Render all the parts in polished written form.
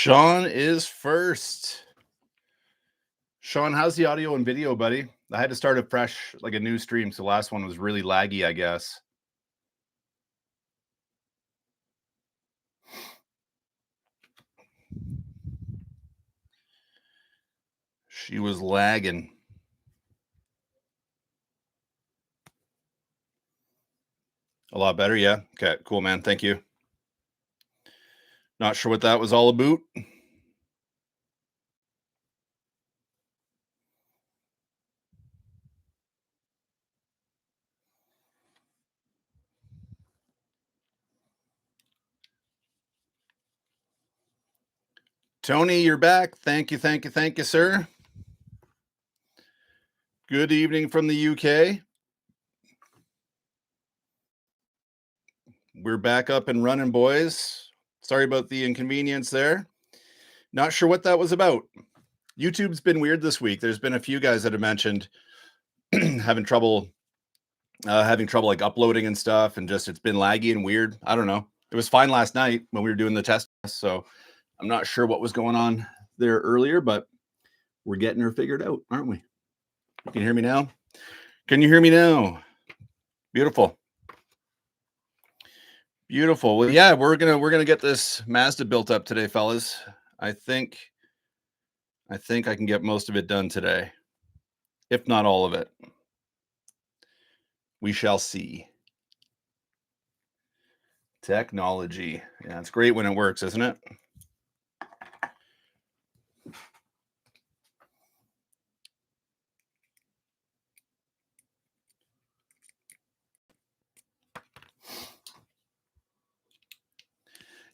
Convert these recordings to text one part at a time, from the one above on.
Sean is first. Sean, how's the audio and video, buddy? I had to start a fresh, like a new stream. So the last one was really laggy, I guess. She was lagging. A lot better, yeah. Okay, cool, man. Thank you. Not sure what that was all about. Tony, you're back. Thank you, thank you, thank you, sir. Good evening from the UK. We're back up and running, boys. Sorry about the inconvenience there. Not sure what that was about. YouTube's been weird this week. There's been a few guys that have mentioned having trouble like uploading and stuff, and just it's been laggy and weird. I don't know. It was fine last night when we were doing the test, so I'm not sure what was going on there earlier, but we're getting her figured out, aren't we? You can hear me now? Can you hear me now? Beautiful. Beautiful. Well, yeah, we're gonna get this Mazda built up today, fellas. I think I can get most of it done today, if not all of it. We shall see. Technology. Yeah, it's great when it works, isn't it?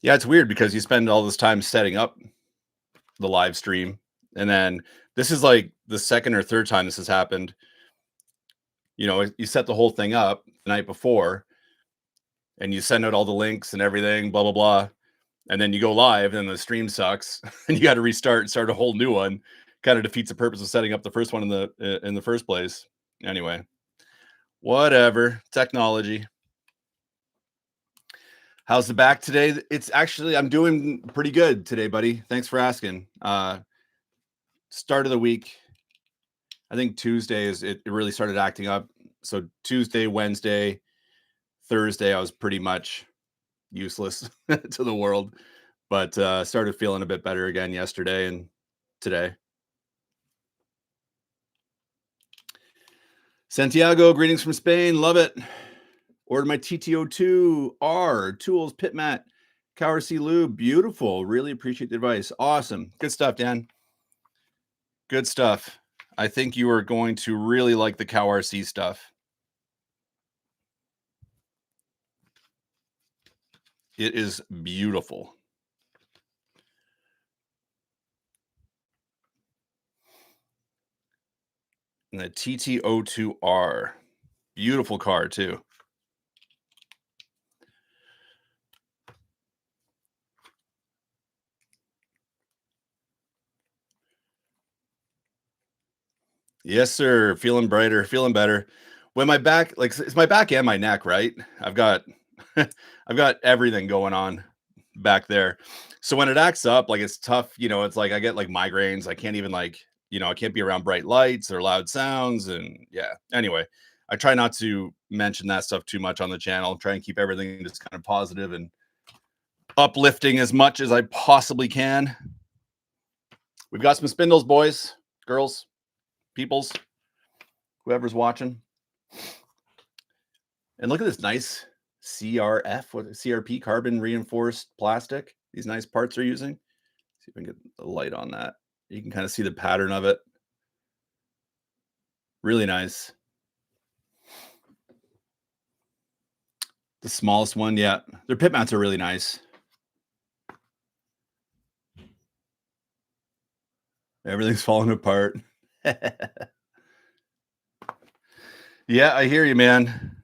Yeah, it's weird because you spend all this time setting up the live stream, and then this is like the second or third time this has happened. You know, you set the whole thing up the night before, and you send out all the links and everything, blah blah blah, and then you go live, and the stream sucks, and you got to restart and start a whole new one. Kind of defeats the purpose of setting up the first one in the first place. Anyway, whatever. Technology. How's the back today? It's actually, I'm doing pretty good today, buddy. Thanks for asking. Start of the week, I think Tuesday it really started acting up. So Tuesday, Wednesday, Thursday, I was pretty much useless to the world, but started feeling a bit better again yesterday and today. Santiago, greetings from Spain. Love it. Ordered my TTO2R tools, pit mat, Cower C lube. Beautiful. Really appreciate the advice. Awesome. Good stuff, Dan. Good stuff. I think you are going to really like the Cower C stuff. It is beautiful. And the TTO2R. Beautiful car, too. Yes, sir. Feeling brighter, feeling better. When my back, like it's my back and my neck, right? I've got I've got everything going on back there. So when it acts up, like it's tough, you know, it's like I get like migraines. I can't even like, you know, I can't be around bright lights or loud sounds. And yeah. Anyway, I try not to mention that stuff too much on the channel. Try and keep everything just kind of positive and uplifting as much as I possibly can. We've got some spindles, boys, girls, peoples, whoever's watching. And look at this nice CRF, what CRP, carbon reinforced plastic. These nice parts they're using. See if I can get the light on that. You can kind of see the pattern of it. Really nice. The smallest one, yeah. Their pit mats are really nice. Everything's falling apart. Yeah, I hear you, man.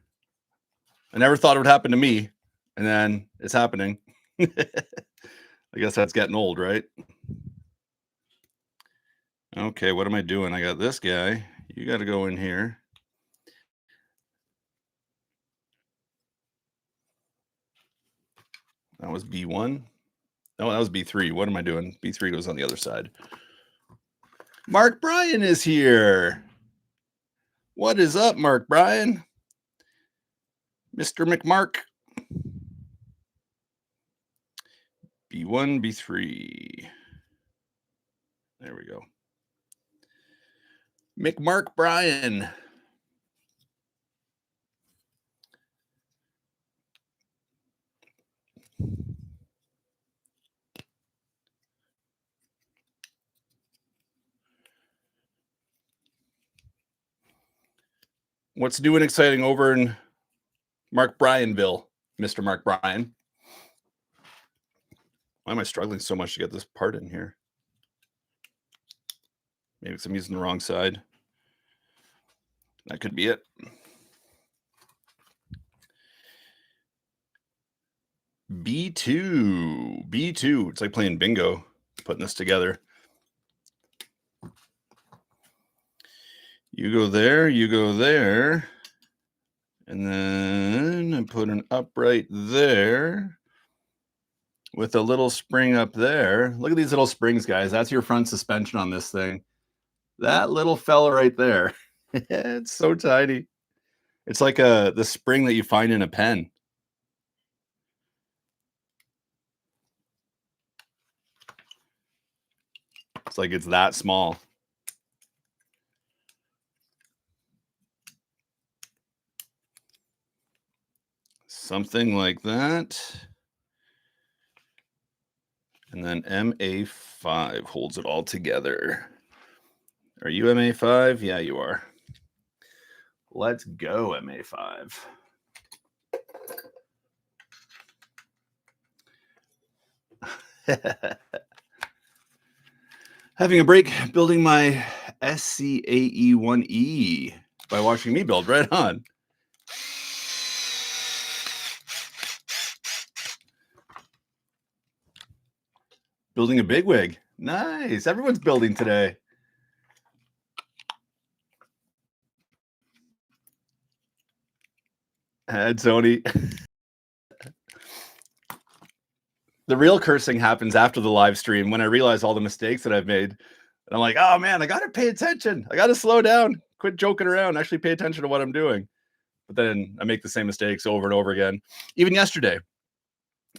I never thought it would happen to me, and then it's happening. I guess that's getting old, right? Okay, what am I doing? I got this guy. You got to go in here. That was B1. Oh, that was B3. What am I doing? B3 goes on the other side. Mark Bryan is here. What is up, Mark Bryan? Mr. McMark. B1, B3. There we go. McMark Bryan. What's new and exciting over in Mark Bryanville, Mr. Mark Bryan? Why am I struggling so much to get this part in here? Maybe because I'm using the wrong side. That could be it. B2. B2. It's like playing bingo, putting this together. You go there, you go there. And then I put an upright there with a little spring up there. Look at these little springs, guys. That's your front suspension on this thing. That little fella right there. It's so tiny. It's like the spring that you find in a pen. It's like it's that small. Something like that. And then MA5 holds it all together. Are you MA5? Yeah, you are. Let's go, MA5. Having a break building my SCAE1E by watching me build. Right on. Building a bigwig. Nice. Everyone's building today. Tony. The real cursing happens after the live stream when I realize all the mistakes that I've made. And I'm like, oh man, I got to pay attention. I got to slow down, quit joking around, actually pay attention to what I'm doing. But then I make the same mistakes over and over again. Even yesterday,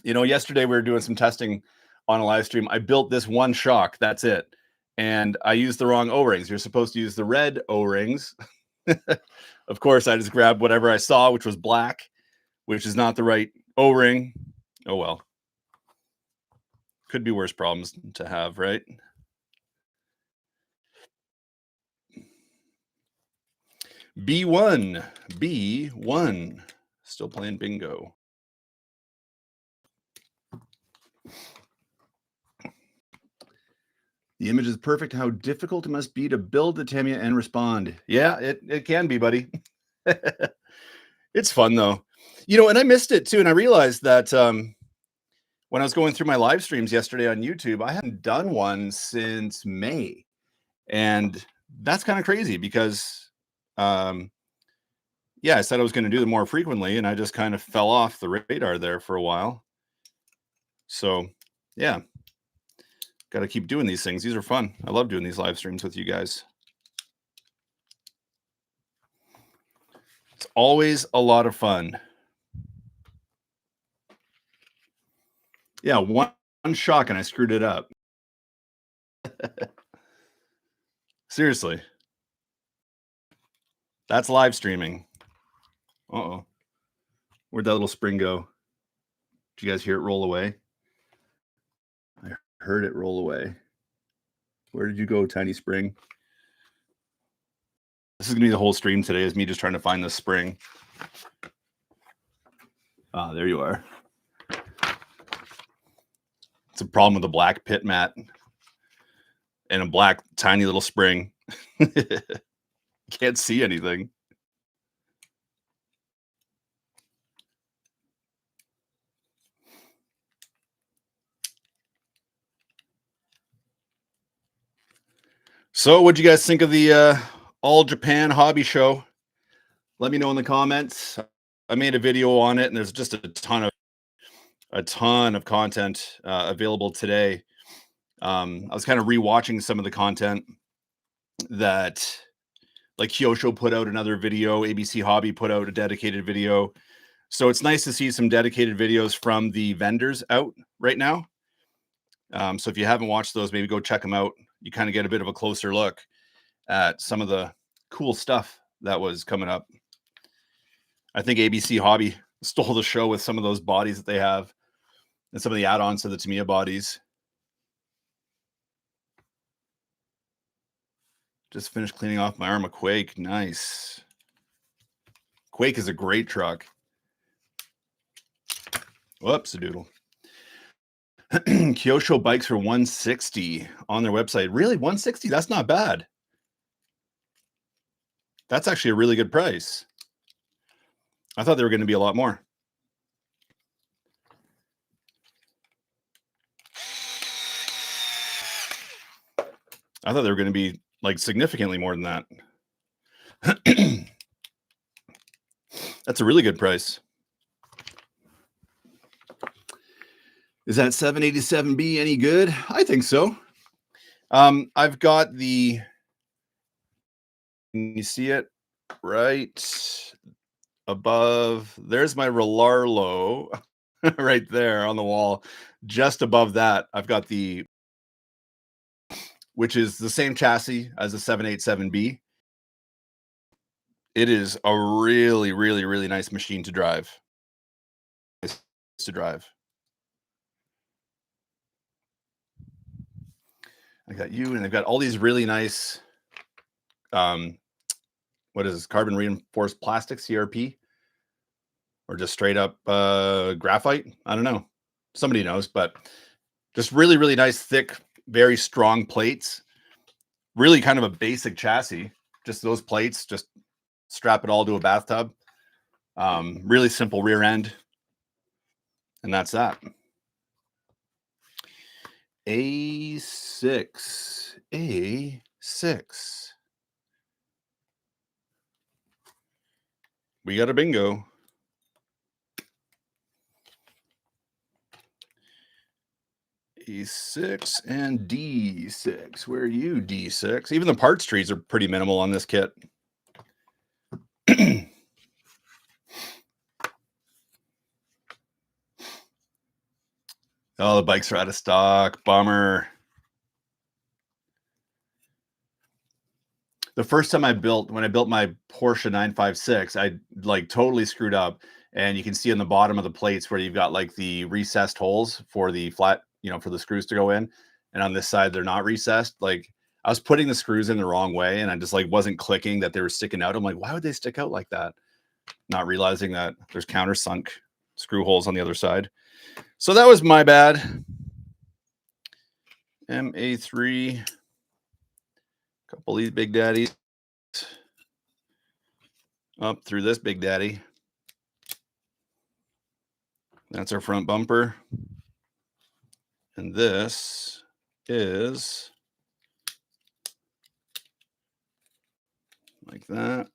yesterday we were doing some testing on a live stream. I built this one shock. That's it. And I used the wrong O-rings. You're supposed to use the red O-rings. Of course, I just grabbed whatever I saw, which was black, which is not the right O-ring. Oh, well. Could be worse problems to have, right? B1. B1. Still playing bingo. The image is perfect. How difficult it must be to build the Tamiya and respond. Yeah, it can be, buddy. It's fun, though. And I missed it, too. And I realized that when I was going through my live streams yesterday on YouTube, I hadn't done one since May. And that's kind of crazy because, I said I was going to do them more frequently, and I just kind of fell off the radar there for a while. So, yeah. Got to keep doing these things. These are fun. I love doing these live streams with you guys. It's always a lot of fun. Yeah, one shock and I screwed it up. Seriously. That's live streaming. Uh-oh. Where'd that little spring go? Did you guys hear it roll away? I heard it roll away. Where did you go, tiny spring? This is going to be the whole stream today, is me just trying to find the spring. Ah, there you are. It's a problem with the black pit mat and a black tiny little spring. Can't see anything. So what'd you guys think of the All Japan Hobby Show? Let me know in the comments. I made a video on it, and there's just a ton of a ton of content available today. I was kind of rewatching some of the content that like Kyosho put out another video, ABC Hobby put out a dedicated video. So it's nice to see some dedicated videos from the vendors out right now. So if you haven't watched those, maybe go check them out. You kind of get a bit of a closer look at some of the cool stuff that was coming up. I think ABC Hobby stole the show with some of those bodies that they have and some of the add-ons to the Tamiya bodies. Just finished cleaning off my Arma Quake. Nice. Quake is a great truck. Whoops, a doodle. Kyosho bikes for 160 on their website. Really, 160? That's not bad. That's actually a really good price. I thought they were going to be a lot more. I thought they were going to be like significantly more than that. That's a really good price. Is that 787B any good? I think so. I've got the, can you see it right above? There's my Relarlo right there on the wall. Just above that, I've got the, which is the same chassis as the 787B. It is a really, really, really nice machine to drive. I got you, and they've got all these really nice, what is this, carbon reinforced plastic, CRP, or just straight up graphite? I don't know. Somebody knows, but just really, really nice, thick, very strong plates. Really kind of a basic chassis. Just those plates, just strap it all to a bathtub. Really simple rear end. And that's that. A6. A6. We got a bingo. E6 and D6. Where are you, D6? Even the parts trees are pretty minimal on this kit. Oh, the bikes are out of stock. Bummer. The first time when I built my Porsche 956, I like totally screwed up. And you can see on the bottom of the plates where you've got like the recessed holes for the flat, for the screws to go in. And on this side, they're not recessed. Like I was putting the screws in the wrong way and I just like wasn't clicking that they were sticking out. I'm like, why would they stick out like that? Not realizing that there's countersunk screw holes on the other side. So that was my bad. MA3. Couple of these big daddies. Up through this big daddy. That's our front bumper. And this is like that.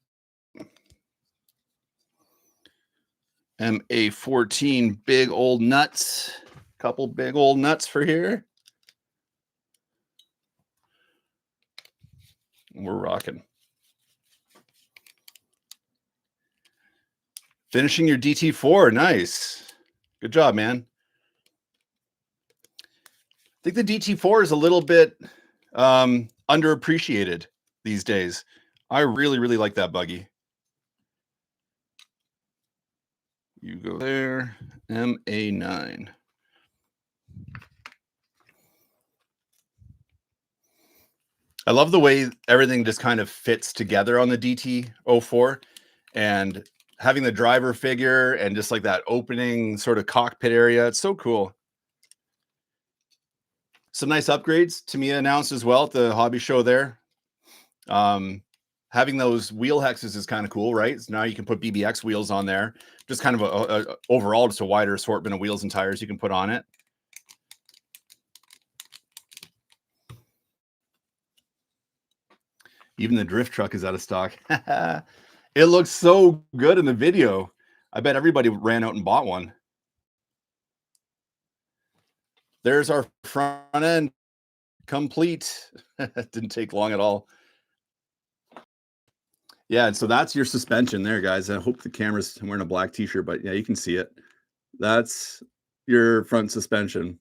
MA14 big old nuts. Couple big old nuts for here. We're rocking. Finishing your DT4. Nice. Good job, man. I think the DT4 is a little bit underappreciated these days. I really, really like that buggy. You go there. MA9. I love the way everything just kind of fits together on the DT04 and having the driver figure and just like that opening sort of cockpit area. It's so cool. Some nice upgrades Tamiya announced as well at the hobby show there. Having those wheel hexes is kind of cool, right? So now you can put BBX wheels on there. Just kind of overall just a wider assortment of wheels and tires you can put on it. Even the drift truck is out of stock. It looks so good in the video. I bet everybody ran out and bought one. There's our front end complete. Didn't take long at all. Yeah, and so that's your suspension there, guys. I hope the camera's I'm wearing a black t-shirt, but yeah, you can see it. That's your front suspension.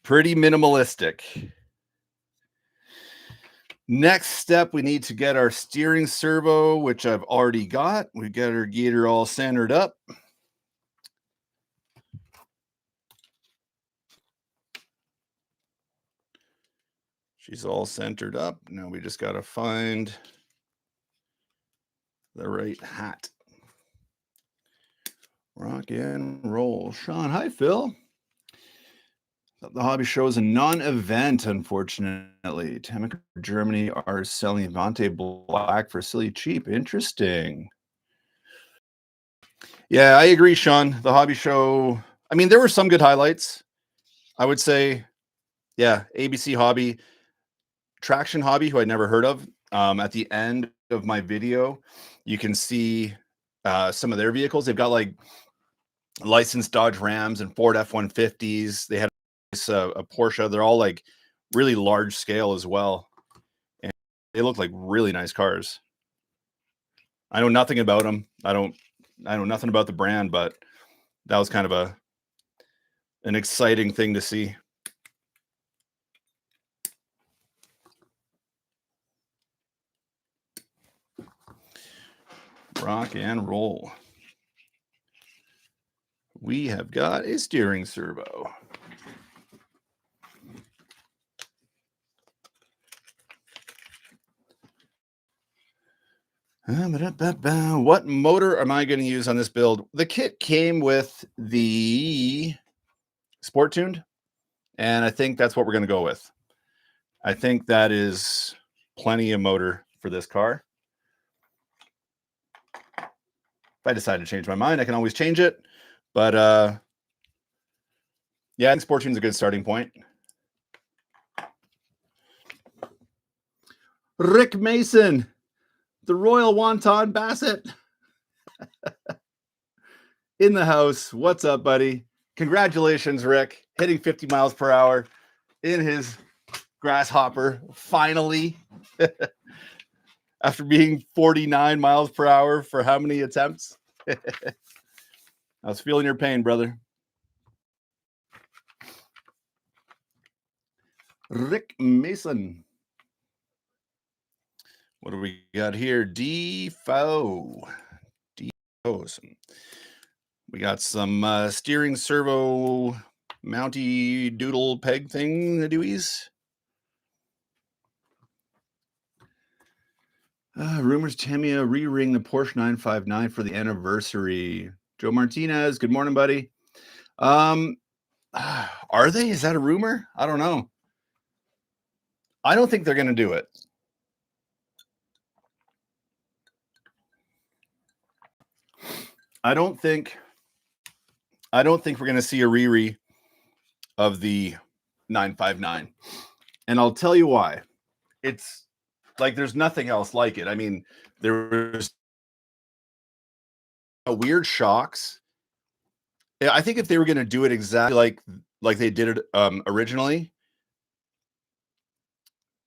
Pretty minimalistic. Next step, we need to get our steering servo, which I've already got. We got our gator all centered up. She's all centered up. Now we just got to find the right hat. Rock and roll. Sean, hi, Phil. The hobby show is a non-event, unfortunately. Temec, Germany are selling Avante Black for silly cheap. Interesting. Yeah, I agree, Sean. The hobby show, I mean, there were some good highlights. I would say, yeah, ABC Hobby, Traction Hobby, who I'd never heard of. At the end of my video, you can see some of their vehicles. They've got like licensed Dodge Rams and Ford F-150s. They had a Porsche. They're all like really large scale as well. And they look like really nice cars. I know nothing about them. I know nothing about the brand, but that was kind of an exciting thing to see. Rock and roll. We have got a steering servo. What motor am I going to use on this build? The kit came with the Sport Tuned, and I think that's what we're going to go with. I think that is plenty of motor for this car. If I decide to change my mind, I can always change it. But yeah, I think Sport Tune's a good starting point. Rick Mason, the Royal Wonton Bassett. In the house. What's up, buddy? Congratulations, Rick. Hitting 50 miles per hour in his grasshopper, finally. After being 49 miles per hour for how many attempts? I was feeling your pain, brother. Rick Mason. What do we got here? Defoe. We got some steering servo mounty doodle peg thing, the Deweys. Rumors Tamiya re-ring the Porsche 959 for the anniversary. Joe Martinez, good morning, buddy. Are they? Is that a rumor? I don't know. I don't think they're going to do it. I don't think we're going to see a re of the 959. And I'll tell you why. It's like there's nothing else like it. I mean, there was weird shocks. I think if they were going to do it exactly like they did it originally,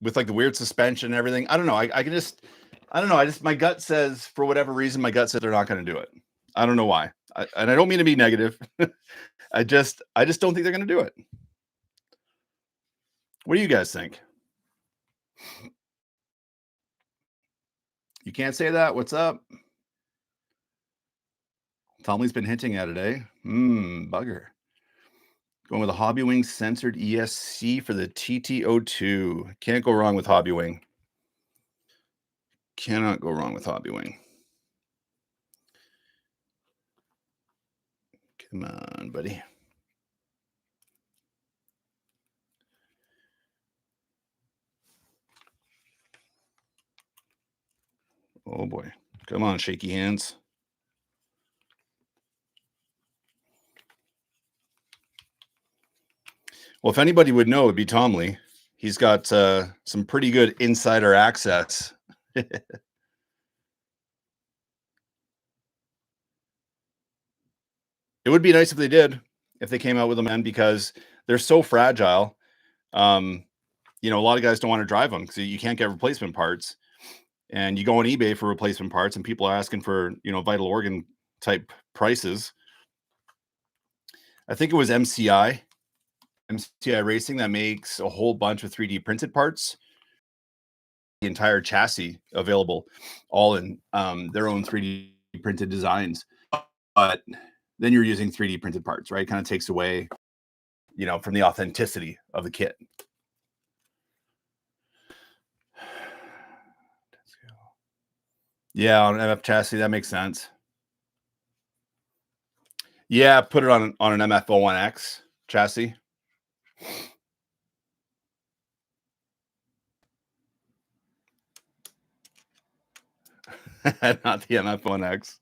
with like the weird suspension and everything, I don't know. I don't know. My gut says, for whatever reason, my gut says they're not going to do it. I don't know why. And I don't mean to be negative. I just don't think they're going to do it. What do you guys think? You can't say that. What's up? Tomley's been hinting at it, eh? Bugger. Going with a Hobbywing censored ESC for the TT02. Can't go wrong with Hobbywing. Cannot go wrong with Hobbywing. Come on, buddy. Oh boy. Come on, shaky hands. Well, if anybody would know, it'd be Tomley. He's got some pretty good insider access. It would be nice if they did. if they came out with them then, because they're so fragile. Um, a lot of guys don't want to drive them because you can't get replacement parts. And you go on eBay for replacement parts, and people are asking for, vital organ type prices. I think it was MCI Racing that makes a whole bunch of 3D printed parts. The entire chassis available, all in their own 3D printed designs. But then you're using 3D printed parts, right? Kind of takes away, from the authenticity of the kit. Yeah, on an MF chassis, that makes sense. Yeah, put it on an MF01X chassis. Not the MF1X.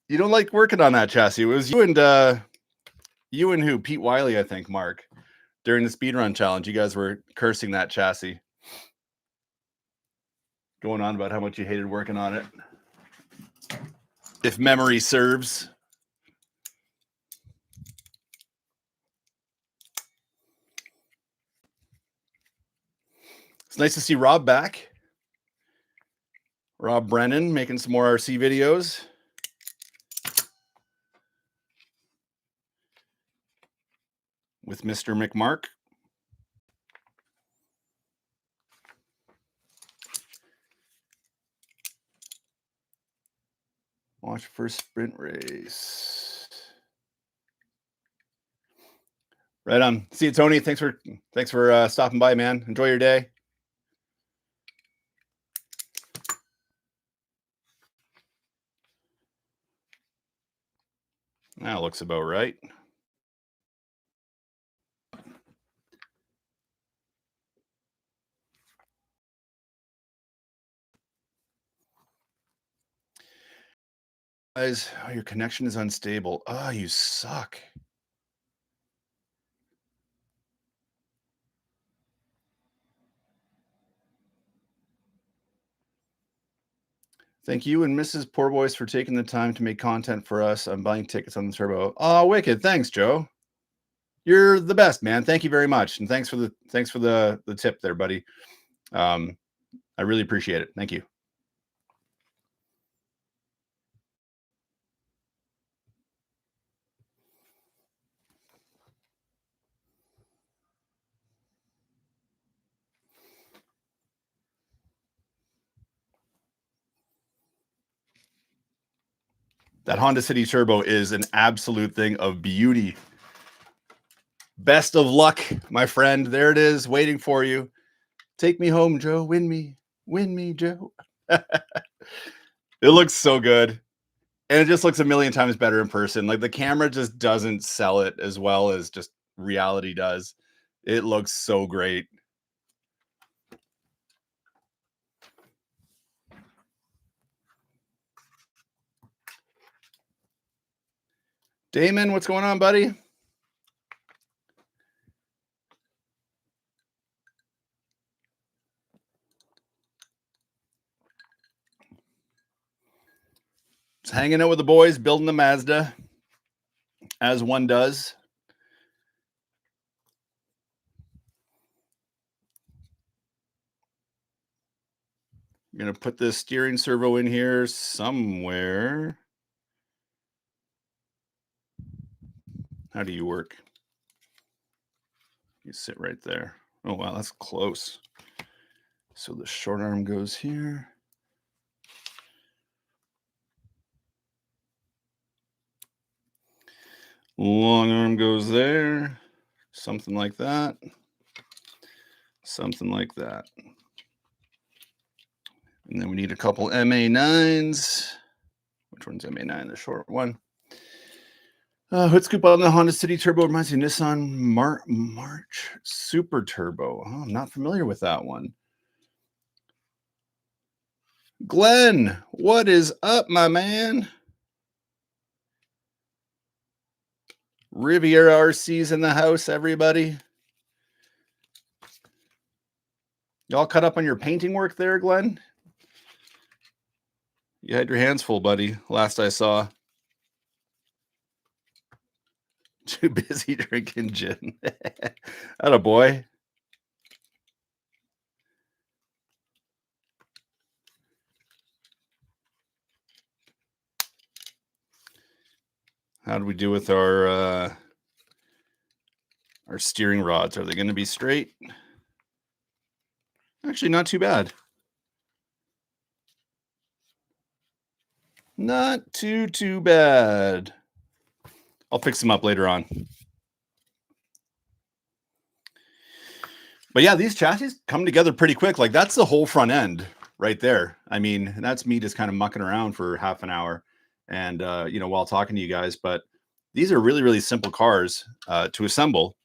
You don't like working on that chassis. It was you and who? Pete Wiley, I think, Mark. During the speedrun challenge, you guys were cursing that chassis. Going on about how much you hated working on it. If memory serves. It's nice to see Rob back. Rob Brennan making some more RC videos. With Mr. McMark. Watch first sprint race. Right on. See you, Tony. Thanks for stopping by, man. Enjoy your day. That looks about right. Guys, your connection is unstable. Oh, you suck. Thank you and Mrs. Poor Boys for taking the time to make content for us. I'm buying tickets on the turbo. Oh, wicked. Thanks, Joe. You're the best, man. Thank you very much. And thanks for the tip there, buddy. I really appreciate it. Thank you. That Honda City Turbo is an absolute thing of beauty. Best of luck, my friend. There it is, waiting for you. Take me home, Joe. Win me, Joe. It looks so good. And it just looks a million times better in person. Like the camera just doesn't sell it as well as just reality does. It looks so great. Damon, what's going on, buddy? Just hanging out with the boys, building the Mazda, as one does. I'm going to put this steering servo in here somewhere. How do you work? You sit right there. Oh, wow, that's close. So the short arm goes here. Long arm goes there. Something like that. Something like that. And then we need a couple MA9s. Which one's MA9? The short one. Hood scoop on the Honda City Turbo reminds me of Nissan March Super Turbo. Oh, I'm not familiar with that one. Glenn, what is up, my man? Riviera RC's in the house, everybody. Y'all caught up on your painting work there, Glenn? You had your hands full, buddy, last I saw. Too busy drinking gin. Atta boy. How do we do with our steering rods? Are they going to be straight? Actually, not too bad. Not too bad. I'll fix them up later on. But yeah, these chassis come together pretty quick. Like that's the whole front end right there. I mean, that's me just kind of mucking around for half an hour and while talking to you guys. But these are really, really simple cars to assemble.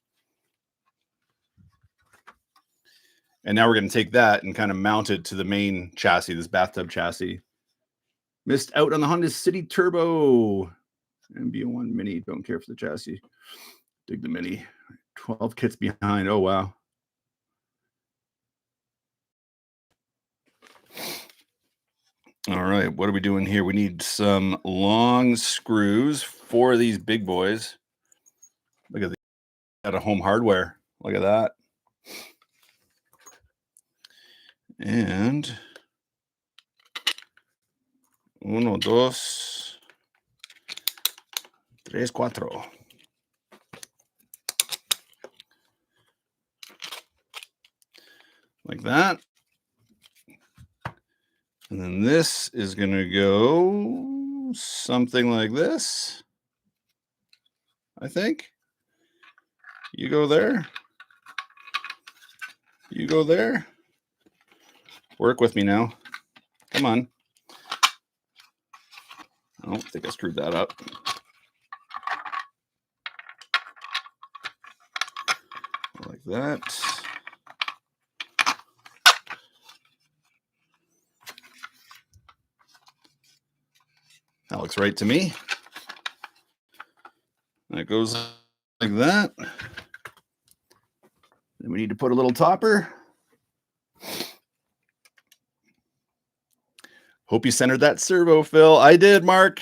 And now we're going to take that and kind of mount it to the main chassis, this bathtub chassis. Missed out on the Honda City Turbo. MB01 Mini. Don't care for the chassis. Dig the Mini. 12 kits behind. Oh, wow. All right. What are we doing here? We need some long screws for these big boys. Look at the at a Home Hardware. Look at that. And 1, 2, 3, 4. Like that. And then this is going to go something like this. I think. You go there. You go there. Work with me now. Come on. I don't think I screwed that up. Like that. That looks right to me. That goes like that. Then we need to put a little topper. Hope you centered that servo, Phil. I did, Mark.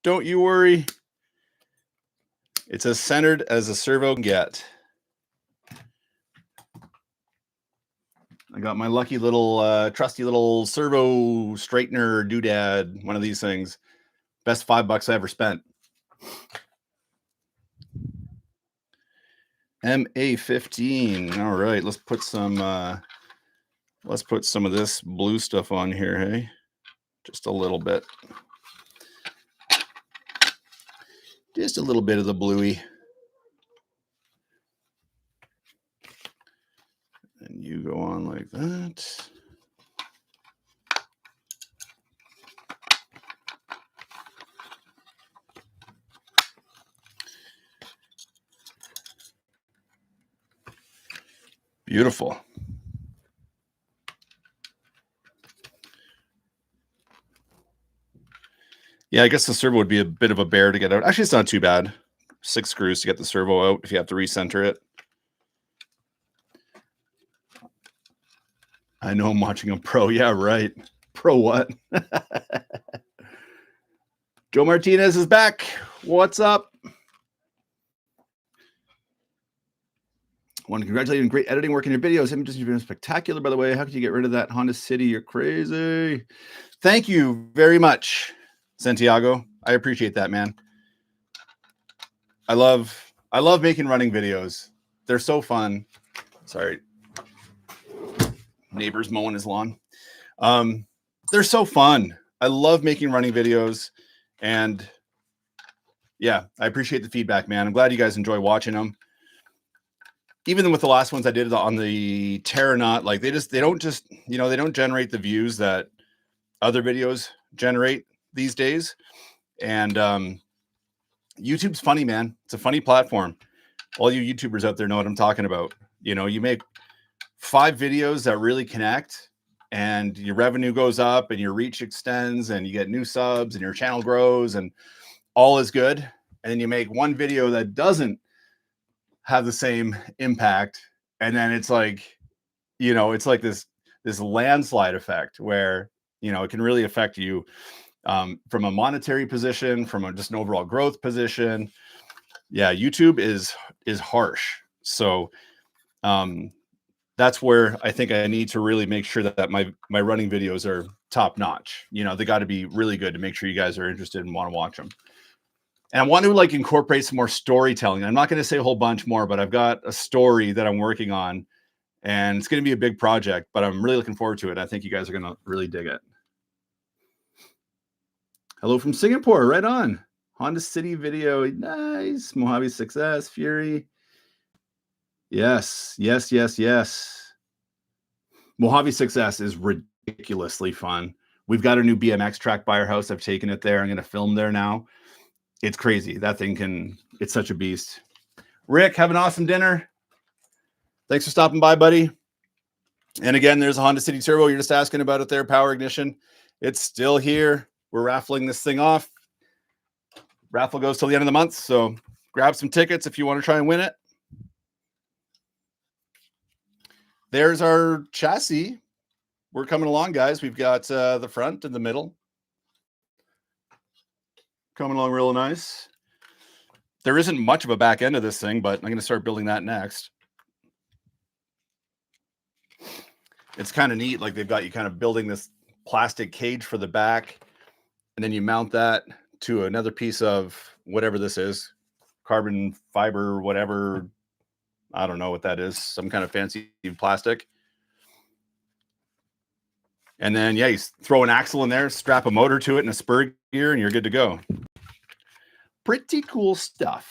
Don't you worry. It's as centered as a servo can get. I got my lucky little, trusty little servo straightener doodad, one of these things. Best $5 I ever spent. MA15. All right, let's put some of this blue stuff on here, hey? Just a little bit. Just a little bit of the bluey. And you go on like that. Beautiful. Yeah, I guess the servo would be a bit of a bear to get out. Actually, it's not too bad. 6 screws to get the servo out if you have to recenter it. I know I'm watching a pro. Yeah, right. Pro what? Joe Martinez is back. What's up? I want to congratulate you on great editing work in your videos. Images you've been spectacular, by the way. How could you get rid of that Honda City? You're crazy. Thank you very much, Santiago. I appreciate that, man. I love making running videos. They're so fun. Sorry. Neighbor's mowing his lawn. They're so fun. I love making running videos. And yeah, I appreciate the feedback, man. I'm glad you guys enjoy watching them. Even with the last ones I did on the Terranaut, like they don't generate the views that other videos generate these days. And YouTube's funny, man. It's a funny platform. All you YouTubers out there know what I'm talking about. You make 5 videos that really connect and your revenue goes up and your reach extends and you get new subs and your channel grows and all is good. And then you make one video that doesn't have the same impact. And then it's like, it's like this landslide effect where, it can really affect you from a monetary position, from just an overall growth position. Yeah, YouTube is harsh. So um that's where I think I need to really make sure that my running videos are top notch. You know, they got to be really good to make sure you guys are interested and want to watch them. And I want to like incorporate some more storytelling. I'm not going to say a whole bunch more, but I've got a story that I'm working on, and it's going to be a big project, but I'm really looking forward to it. I think you guys are going to really dig it. Hello from Singapore, right on. Honda City video, nice. Mojave Success, Fury. Yes, yes, yes, yes. Mojave Success is ridiculously fun. We've got a new BMX track by our house. I've taken it there. I'm going to film there now. It's crazy. That thing it's such a beast. Rick, have an awesome dinner. Thanks for stopping by, buddy. And again, there's a Honda City Turbo. You're just asking about it there, power ignition. It's still here. We're raffling this thing off. Raffle goes till the end of the month. So grab some tickets if you want to try and win it. There's our chassis. We're coming along, guys. We've got the front and the middle. Coming along real nice. There isn't much of a back end of this thing, but I'm going to start building that next. It's kind of neat. Like they've got you kind of building this plastic cage for the back, and then you mount that to another piece of whatever this is, carbon fiber, whatever. I don't know what that is. Some kind of fancy plastic. And then, yeah, you throw an axle in there, strap a motor to it and a spur gear, and you're good to go. Pretty cool stuff.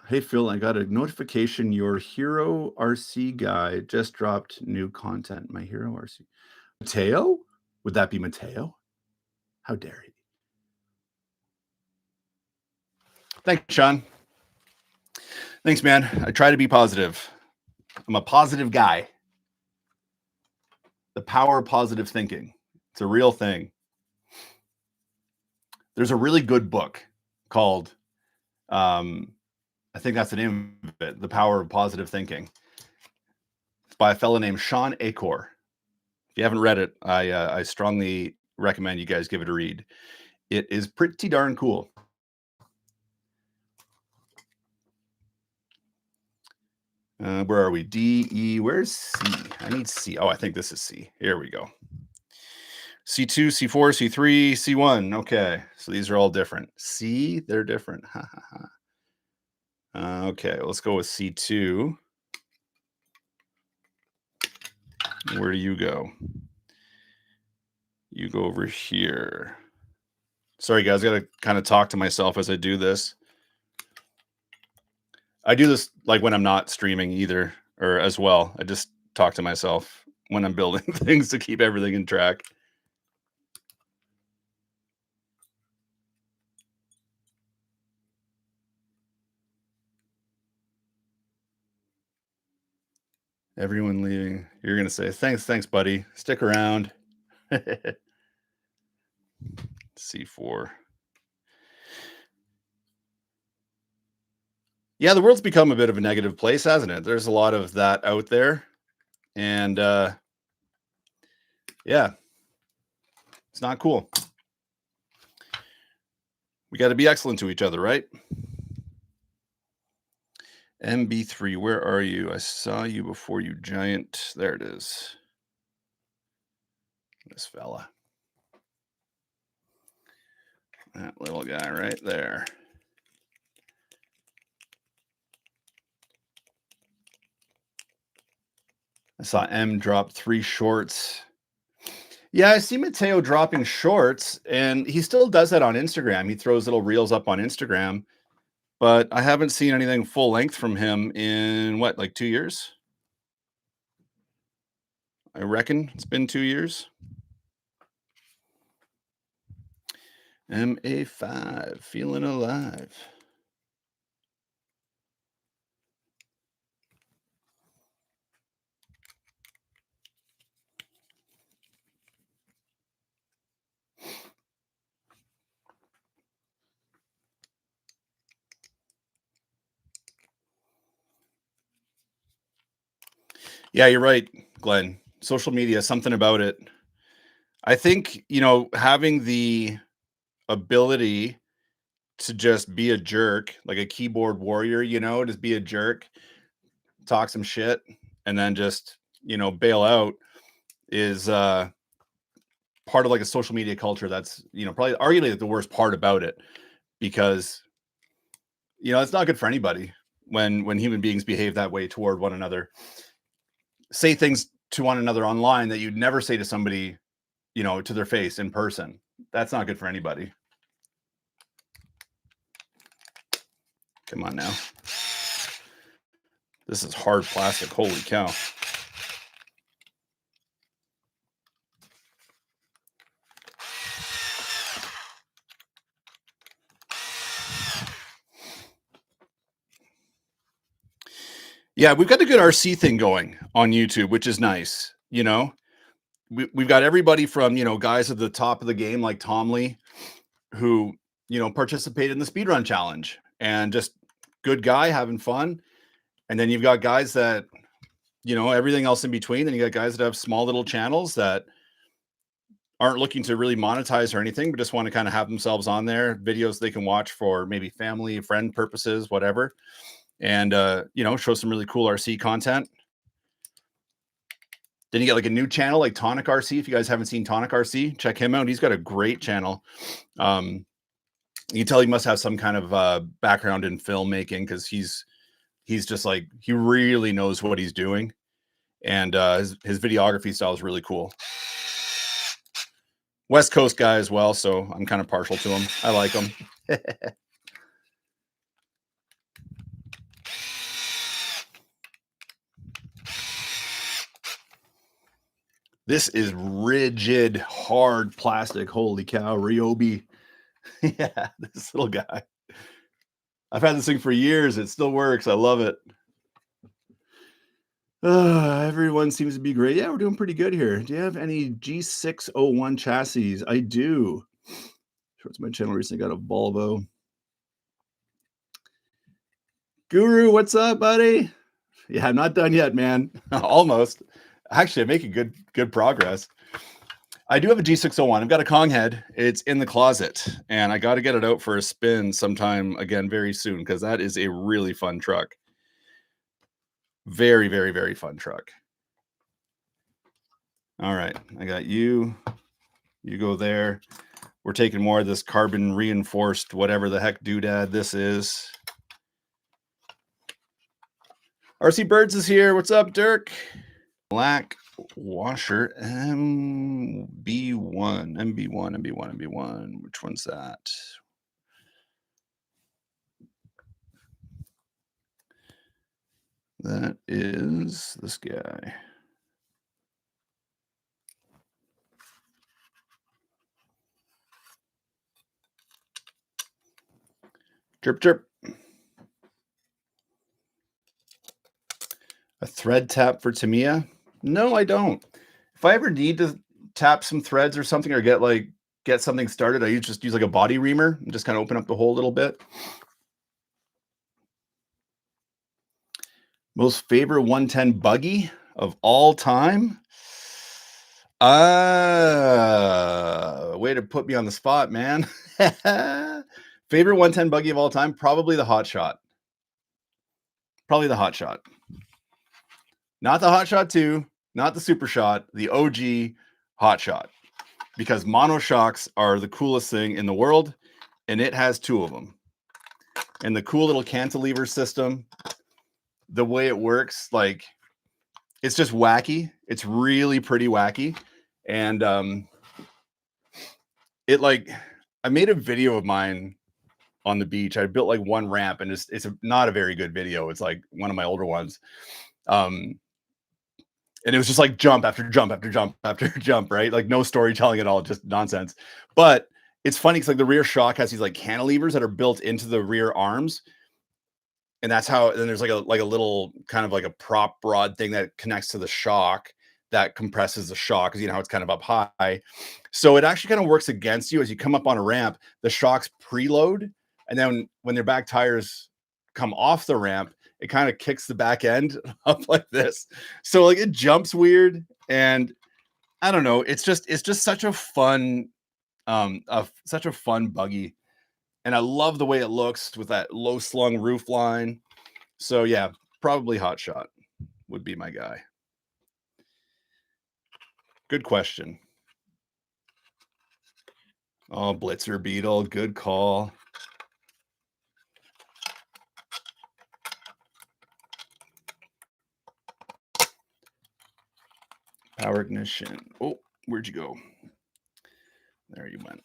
Hey, Phil, I got a notification. Your Hero RC guy just dropped new content. My Hero RC. Mateo? Would that be Mateo? How dare he? Thanks, Sean. Thanks, man. I try to be positive. I'm a positive guy. The power of positive thinking. It's a real thing. There's a really good book called, I think that's the name of it, The Power of Positive Thinking. It's by a fellow named Sean Acor. If you haven't read it, I strongly recommend you guys give it a read. It is pretty darn cool. Where are we? D, E, where's C? I need C. Oh, I think this is C. Here we go. C2, C4, C3, C1. Okay, so these are all different. C, they're different. Okay, let's go with C2. Where do you go? You go over here. Sorry, guys, I got to kind of talk to myself as I do this. I do this like when I'm not streaming either, or as well. I just talk to myself when I'm building things to keep everything in track. Everyone leaving. You're going to say, thanks, buddy. Stick around. C4. Yeah, the world's become a bit of a negative place, hasn't it? There's a lot of that out there. And yeah, it's not cool. We got to be excellent to each other, right? MB3, where are you? I saw you before, you giant. There it is. This fella. That little guy right there. I saw M drop 3 shorts. Yeah, I see Mateo dropping shorts, and he still does that on Instagram. He throws little reels up on Instagram, but I haven't seen anything full length from him in what, like 2 years? I reckon it's been 2 years. MA5, feeling alive. Yeah, you're right, Glenn. Social media, something about it. I think, having the ability to just be a jerk, like a keyboard warrior, just be a jerk, talk some shit, and then just, bail out is part of like a social media culture that's, probably arguably like, the worst part about it because, it's not good for anybody when human beings behave that way toward one another. Say things to one another online that you'd never say to somebody, to their face in person. That's not good for anybody. Come on now. This is hard plastic. Holy cow. Yeah, we've got a good RC thing going on YouTube, which is nice. We've got everybody from, guys at the top of the game like Tom Lee, who, participated in the speedrun challenge and just good guy having fun. And then you've got guys that, everything else in between. Then you got guys that have small little channels that aren't looking to really monetize or anything, but just want to kind of have themselves on there, videos they can watch for maybe family, friend purposes, whatever. And, show some really cool RC content. Then you get like a new channel like Tonic RC. If you guys haven't seen Tonic RC, check him out. He's got a great channel. You can tell he must have some kind of background in filmmaking because he's just like, he really knows what he's doing. And his videography style is really cool. West Coast guy as well, so I'm kind of partial to him. I like him. This is rigid, hard plastic. Holy cow, Ryobi. Yeah, this little guy. I've had this thing for years. It still works. I love it. Everyone seems to be great. Yeah, we're doing pretty good here. Do you have any G601 chassis? I do. Towards my channel recently got a Volvo. Guru, what's up, buddy? Yeah, I'm not done yet, man. Almost. Actually, I'm making good progress. I do have a G601. I've got a Kong head. It's in the closet, and I got to get it out for a spin sometime again very soon because that is a really fun truck. Very, very, very fun truck. All right, I got you. You go there. We're taking more of this carbon reinforced, whatever the heck doodad this is. RC Birds is here. What's up, Dirk? Black washer MB1. Which one's that? That is this guy. Chirp, chirp. A thread tap for Tamiya? No, I don't. If I ever need to tap some threads or something or get something started, I just use like a body reamer and just kind of open up the hole a little bit. Most favorite 110 buggy of all time? Way to put me on the spot, man. Favorite 110 buggy of all time? Probably the Hot Shot. Probably the Hot Shot. Not the Hot Shot 2, not the Super Shot, the OG Hot Shot. Because monoshocks are the coolest thing in the world, and it has two of them. And the cool little cantilever system, the way it works, like, it's just wacky. It's really pretty wacky. And I made a video of mine on the beach. I built like one ramp, and it's not a very good video. It's like one of my older ones. And it was just like jump after jump after jump after jump, right? Like no storytelling at all, just nonsense. But it's funny because like the rear shock has these like cantilevers that are built into the rear arms. And that's how, then there's like a little kind of like a prop rod thing that connects to the shock that compresses the shock because you know how it's kind of up high. So it actually kind of works against you as you come up on a ramp, the shocks preload. And then when their back tires come off the ramp, it kind of kicks the back end up like this. So like it jumps weird. And I don't know. It's just such a fun such a fun buggy, and I love the way it looks with that low slung roof line. So yeah, probably Hot Shot would be my guy. Good question. Oh, Blitzer Beetle, good call. Power ignition. Oh, where'd you go? There you went.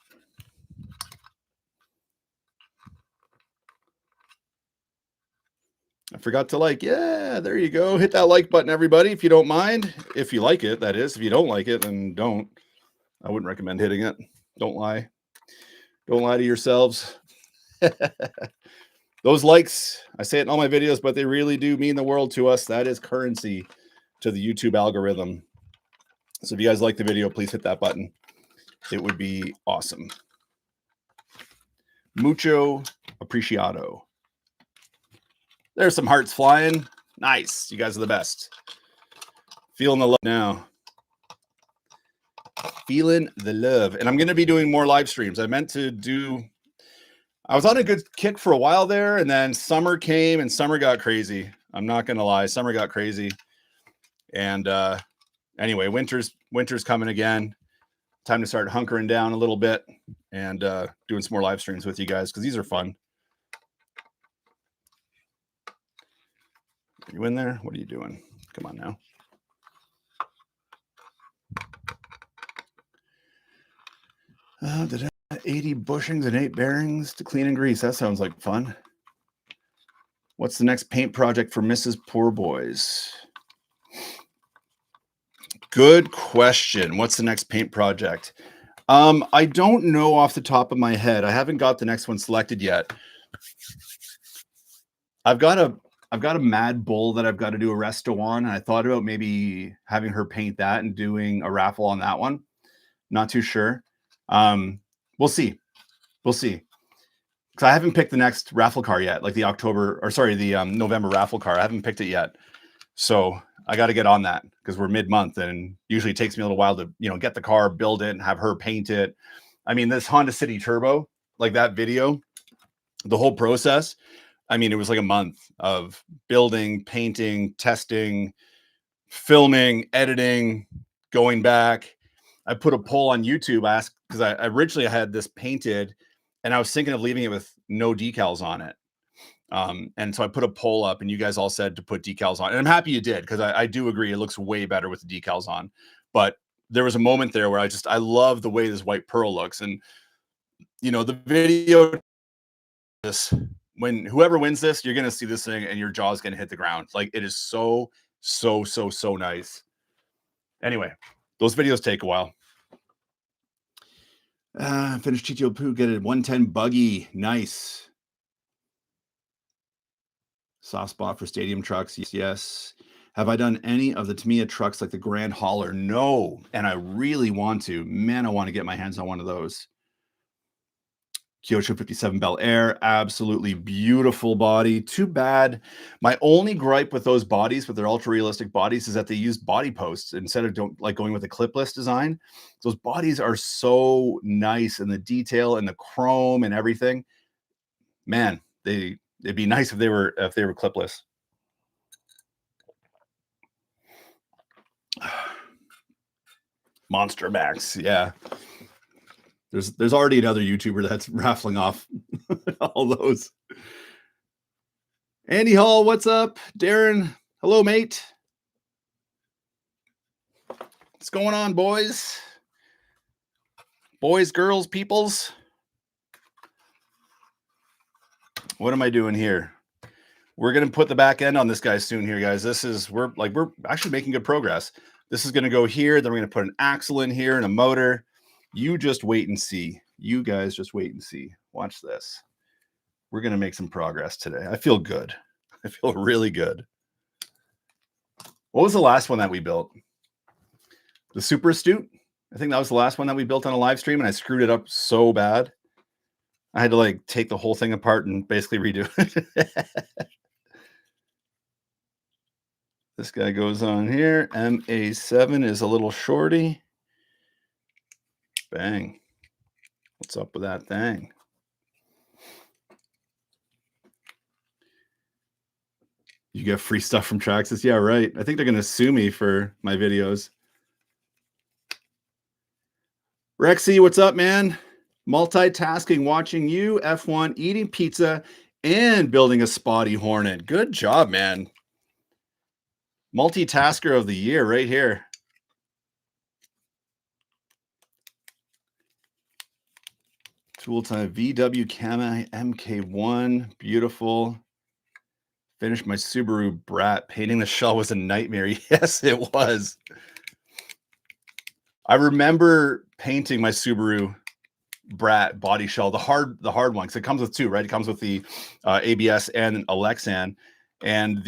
I forgot to like. Yeah, there you go. Hit that like button, everybody, if you don't mind. If you like it, that is. If you don't like it, then don't. I wouldn't recommend hitting it. Don't lie. Don't lie to yourselves. Those likes, I say it in all my videos, but they really do mean the world to us. That is currency to the YouTube algorithm. So if you guys like the video, please hit that button. It would be awesome. Mucho apreciado. There's some hearts flying. Nice. You guys are the best. Feeling the love now. Feeling the love. And I'm going to be doing more live streams. I was on a good kick for a while there, and then summer came and summer got crazy. I'm not going to lie. Summer got crazy. And anyway, winter's coming again. Time to start hunkering down a little bit and doing some more live streams with you guys because these are fun. Are you in there? What are you doing? Come on now. Did 80 bushings and 8 bearings to clean and grease. That sounds like fun. What's the next paint project for Mrs. Poor Boys? Good question. What's the next paint project? I don't know off the top of my head. I haven't got the next one selected yet. I've got a Mad Bull that I've got to do a resto on, and I thought about maybe having her paint that and doing a raffle on that one. Not too sure. We'll see. We'll see. Because I haven't picked the next raffle car yet, like the November raffle car. I haven't picked it yet. So I got to get on that because we're mid-month, and usually it takes me a little while to, get the car, build it, and have her paint it. I mean, this Honda City Turbo, like that video, the whole process, I mean, it was like a month of building, painting, testing, filming, editing, going back. I put a poll on YouTube. I asked because I originally had this painted, and I was thinking of leaving it with no decals on it. And so I put a poll up, and you guys all said to put decals on, and I'm happy you did because I do agree it looks way better with the decals on. But there was a moment there where I love the way this white pearl looks, and the video. This when whoever wins this, you're gonna see this thing, and your jaw's gonna hit the ground. Like it is so nice. Anyway, those videos take a while. Finish TTO Poo, get a 110 buggy. Nice. Soft spot for stadium trucks. Yes. Have I done any of the Tamiya trucks like the Grand Hauler? No. And I really want to. Man, I want to get my hands on one of those. Kyosho 57 Bel Air, absolutely beautiful body. Too bad. My only gripe with those bodies, with their ultra realistic bodies, is that they use body posts instead of going with a clipless design. Those bodies are so nice, and the detail and the chrome and everything. Man, it'd be nice if they were clipless. Monster Max, yeah. There's already another YouTuber that's raffling off all those. Andy Hall, what's up? Darren, hello, mate. What's going on, boys? Boys, girls, peoples. What am I doing here? We're gonna put the back end on this guy soon here, guys. We're actually making good progress. This is gonna go here, then we're gonna put an axle in here and a motor. You just wait and see. You guys just wait and see. Watch this. We're going to make some progress today. I feel good. I feel really good. What was the last one that we built? The Super Astute? I think that was the last one that we built on a live stream, and I screwed it up so bad. I had to take the whole thing apart and basically redo it. This guy goes on here. MA7 is a little shorty. Bang. What's up with that thing? You get free stuff from Traxxas? Yeah, right. I think they're gonna sue me for my videos. Rexy, what's up, man? Multitasking, watching you, F1, eating pizza, and building a spotty Hornet. Good job, man. Multitasker of the year right here. Tool time VW Cama MK1. Beautiful. Finished my Subaru Brat. Painting the shell was a nightmare. Yes, it was. I remember painting my Subaru Brat body shell, the hard one, because it comes with two, right? It comes with the ABS and a Lexan, and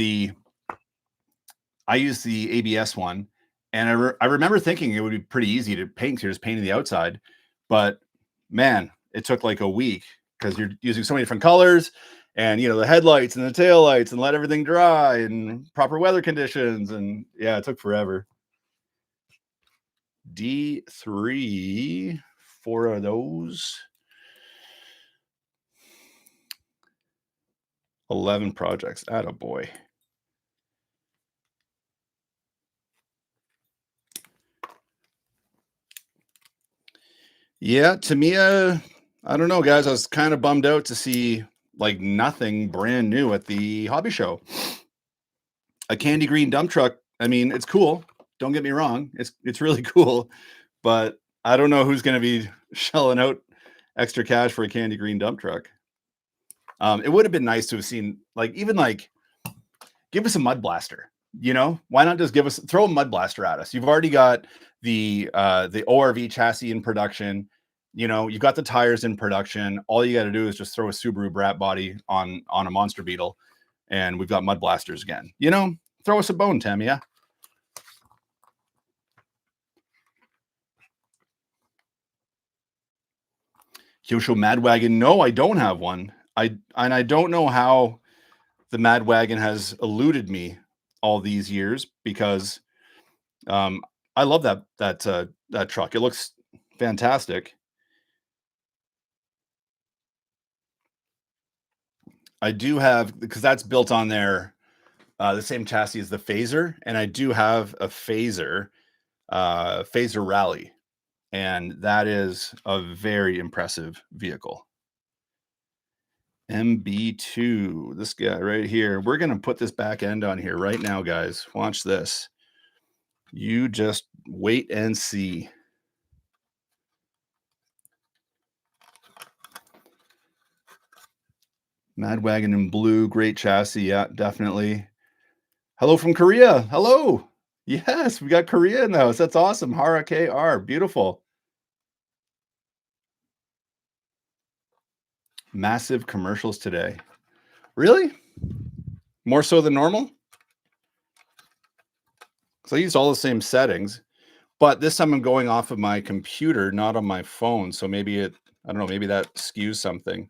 I used the ABS one, and I remember thinking it would be pretty easy to paint. You're just painting the outside, but man, it took like a week because you're using so many different colors, and the headlights and the tail lights, and let everything dry and proper weather conditions, and yeah, it took forever. D3, 4 of those. 11 projects. Attaboy. Yeah, Tamiya, I don't know, guys. I was kind of bummed out to see like nothing brand new at the hobby show. A candy green dump truck. I mean, it's cool. Don't get me wrong. It's really cool, but I don't know who's going to be shelling out extra cash for a candy green dump truck. It would have been nice to have seen give us a mud blaster. Why not just throw a mud blaster at us? You've already got the ORV chassis in production. You've got the tires in production. All you got to do is just throw a Subaru Brat body on a Monster Beetle, and we've got mud blasters again. Throw us a bone, Tamiya. Kyosho Madwagon. No, I don't have one. I don't know how the Madwagon has eluded me all these years, because I love that truck. It looks fantastic. I do have, because that's built on the same chassis as the Phaser, and I do have a Phaser Rally, and that is a very impressive vehicle. MB2, this guy right here. We're gonna put this back end on here right now, guys. Watch this. You just wait and see. Madwagon in blue, great chassis. Yeah, definitely. Hello from Korea. Hello. Yes, we got Korea in the house. That's awesome. Hara KR. Beautiful. Massive commercials today. Really? More so than normal? Because I used all the same settings, but this time I'm going off of my computer, not on my phone. So maybe I don't know, maybe that skews something.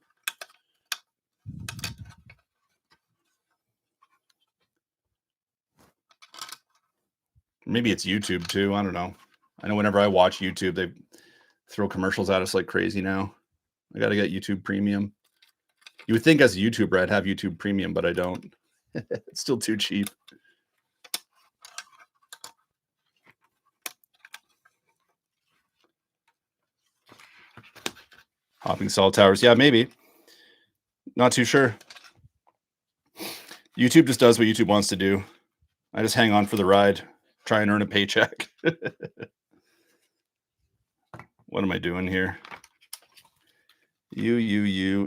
Maybe it's YouTube too. I don't know. I know whenever I watch YouTube, they throw commercials at us like crazy now. I got to get YouTube Premium. You would think as a YouTuber I'd have YouTube Premium, but I don't. It's still too cheap. Hopping cell towers. Yeah, maybe. Not too sure. YouTube just does what YouTube wants to do. I just hang on for the ride, try and earn a paycheck. What am I doing here? You,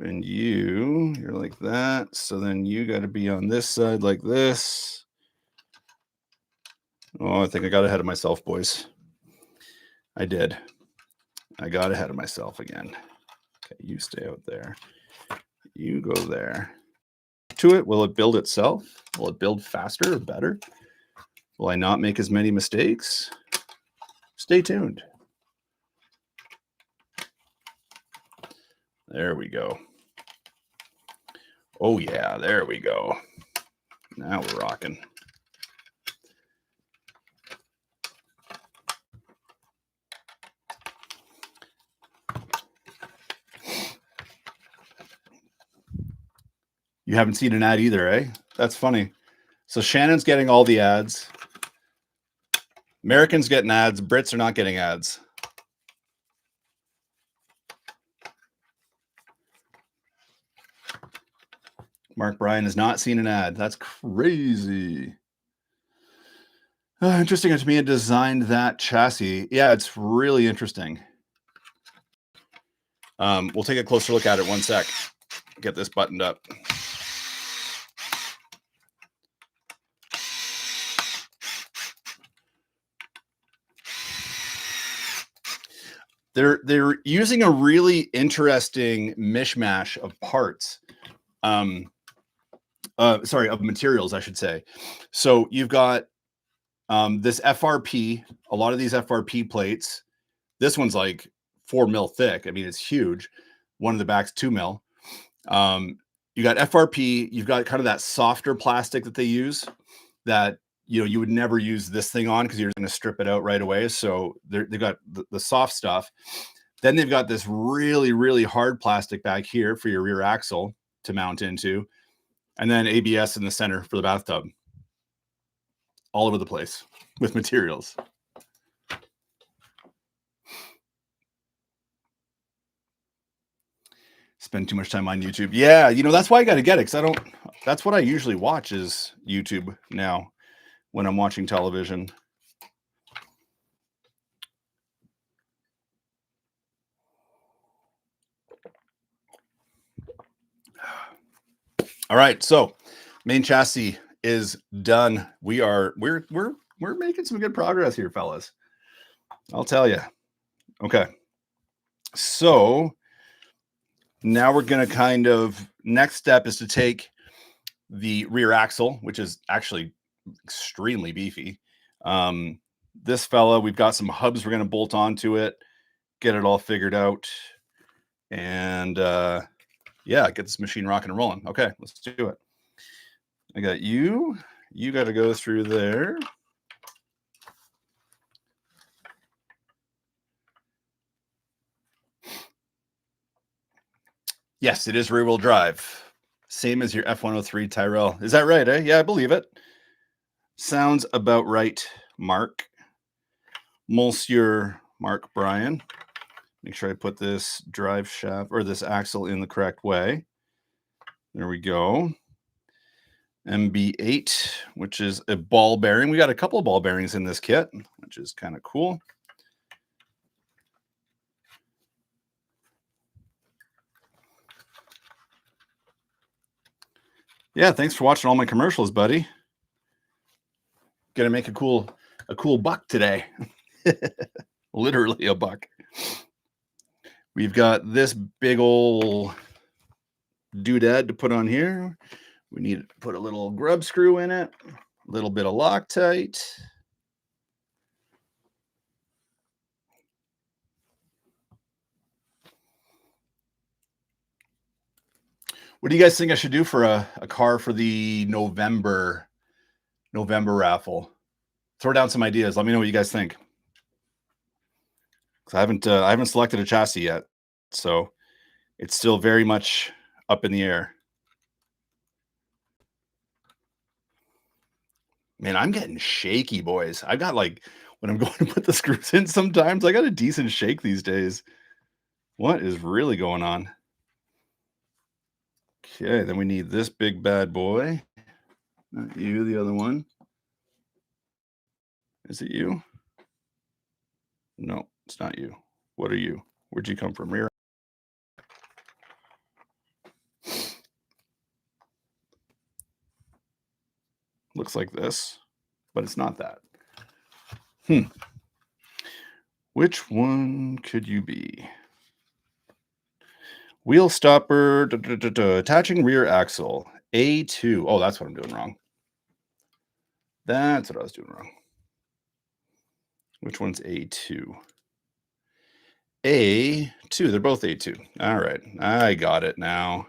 and you. You're like that. So then you got to be on this side like this. Oh, I think I got ahead of myself, boys. I did. I got ahead of myself again. Okay, you stay out there. You go there. To it, will it build itself? Will it build faster or better? Will I not make as many mistakes? Stay tuned. There we go. Oh yeah, there we go. Now we're rocking. You haven't seen an ad either, eh? That's funny. So Shannon's getting all the ads. Americans getting ads. Brits are not getting ads. Mark Bryan has not seen an ad. That's crazy. Interesting. It's me and designed that chassis. Yeah, it's really interesting. We'll take a closer look at it. One sec. Get this buttoned up. They're using a really interesting mishmash of parts. Sorry, of materials, I should say. So you've got this FRP, a lot of these FRP plates. This one's like 4 mil thick. I mean, it's huge. One of the back's 2 mil. You got FRP, you've got kind of that softer plastic that they use that, you know, you would never use this thing on because you're going to strip it out right away. So they've got the soft stuff. Then they've got this really, really hard plastic back here for your rear axle to mount into. And then ABS in the center for the bathtub. All over the place with materials. Spend too much time on YouTube. Yeah, you know, that's why I got to get it, because that's what I usually watch is YouTube now when I'm watching television. All right, so main chassis is done. We're making some good progress here, fellas. I'll tell you. Okay. So now we're going to kind of, next step is to take the rear axle, which is actually extremely beefy. This fella, we've got some hubs we're going to bolt onto it, get it all figured out, and yeah, get this machine rocking and rolling. Okay, let's do it. I got you. You got to go through there. Yes, it is rear-wheel drive. Same as your F-103 Tyrrell. Is that right, eh? Yeah, I believe it. Sounds about right, Mark. Monsieur Mark Bryan. Make sure I put this drive shaft or this axle in the correct way. There we go. MB8, which is a ball bearing. We got a couple of ball bearings in this kit, which is kind of cool. Yeah, thanks for watching all my commercials, buddy. Gonna make a cool buck today. Literally a buck. We've got this big old doodad to put on here. We need to put a little grub screw in it, a little bit of Loctite. What do you guys think I should do for a car for the November raffle? Throw down some ideas. Let me know what you guys think. I haven't selected a chassis yet, so it's still very much up in the air. Man, I'm getting shaky, boys. I got like when I'm going to put the screws in, sometimes I got a decent shake these days. What is really going on? Okay, then we need this big bad boy. Not you, the other one. Is it you? No, it's not you. What are you? Where'd you come from? Rear. Looks like this, but it's not that. Which one could you be? Wheel stopper, attaching rear axle, A2. Oh, that's what I'm doing wrong. That's what I was doing wrong. Which one's A2? A2. They're both A2. All right. I got it now.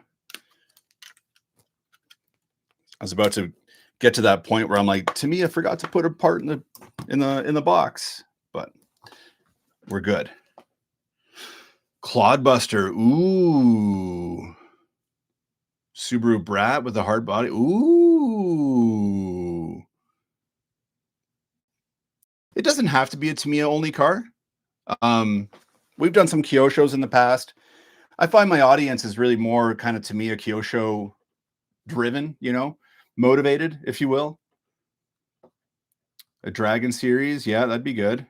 I was about to get to that point where I'm like, to me, I forgot to put a part in the box, but we're good. Clodbuster. Ooh. Subaru Brat with a hard body. Ooh. It doesn't have to be a Tamiya only car. Um, we've done some Kyosho's in the past. I find my audience is really more kind of Tamiya Kyosho driven, motivated, if you will. A Dragon series, yeah, that'd be good.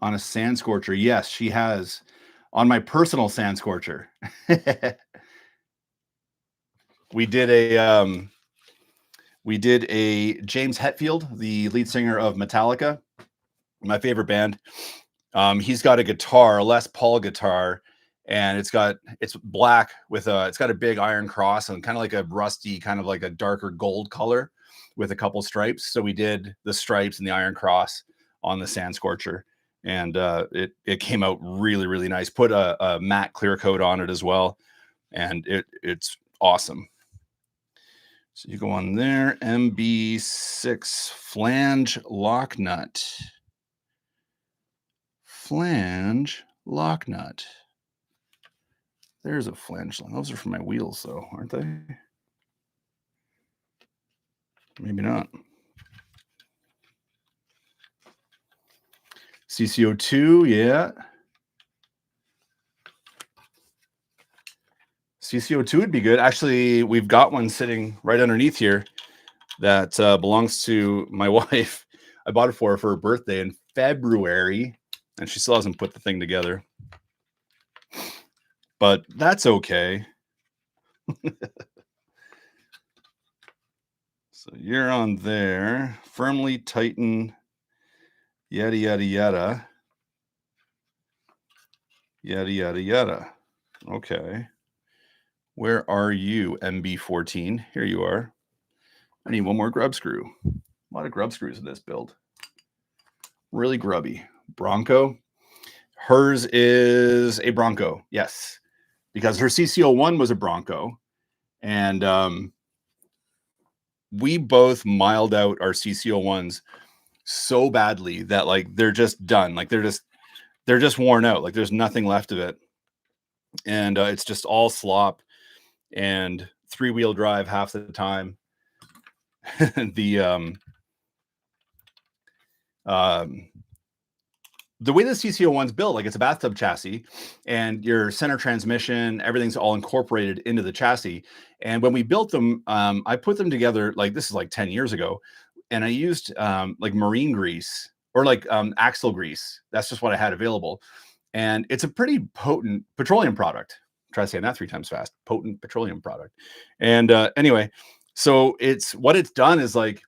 On a Sand Scorcher, yes, she has. On my personal Sand Scorcher, we did a James Hetfield, the lead singer of Metallica, my favorite band. He's got a guitar, a Les Paul guitar, and it's black with it's got a big iron cross and kind of like a rusty, kind of like a darker gold color with a couple stripes. So we did the stripes and the iron cross on the Sand Scorcher, and it came out really, really nice. Put a matte clear coat on it as well, and it's awesome. So you go on there, MB6 flange lock nut. Flange lock nut. There's a flange. Those are for my wheels, though, aren't they? Maybe not. CCO2, yeah. CCO2 would be good. Actually, we've got one sitting right underneath here that belongs to my wife. I bought it for her for her birthday in February, and she still hasn't put the thing together. But that's okay. So you're on there. Firmly tighten, yada, yada, yada. Yada, yada, yada. Okay. Where are you, MB14? Here you are. I need one more grub screw. A lot of grub screws in this build. Really grubby. Bronco. Hers is a Bronco, yes. Because her CC01 was a Bronco. And we both miled out our CC01s so badly that like they're just done. Like they're just worn out. Like there's nothing left of it. And it's just all slop and 3-wheel drive half the time. the the way the CC01's built, like it's a bathtub chassis, and your center transmission, everything's all incorporated into the chassis. And when we built them, I put them together, like this is like 10 years ago, and I used like marine grease or like axle grease. That's just what I had available. And it's a pretty potent petroleum product. Try saying that 3 times fast. Potent petroleum product. And anyway, so what it's done is like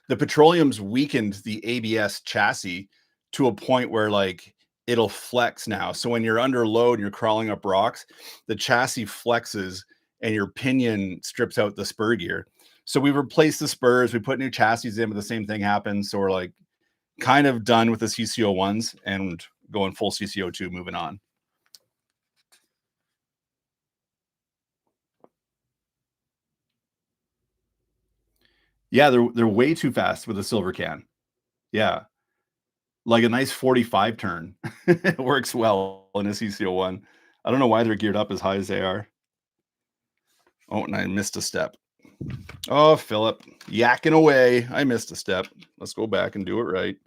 the petroleum's weakened the ABS chassis to a point where like it'll flex now. So when you're under load and you're crawling up rocks, the chassis flexes and your pinion strips out the spur gear. So we replaced the spurs, we put new chassis in, but the same thing happens. So we're like kind of done with the CCO1s and going full CCO2, moving on. Yeah, they're way too fast with a silver can. Yeah. Like a nice 45 turn. It works well in a CCO1. I don't know why they're geared up as high as they are. Oh, and I missed a step. Oh, Philip, yakking away. I missed a step. Let's go back and do it right.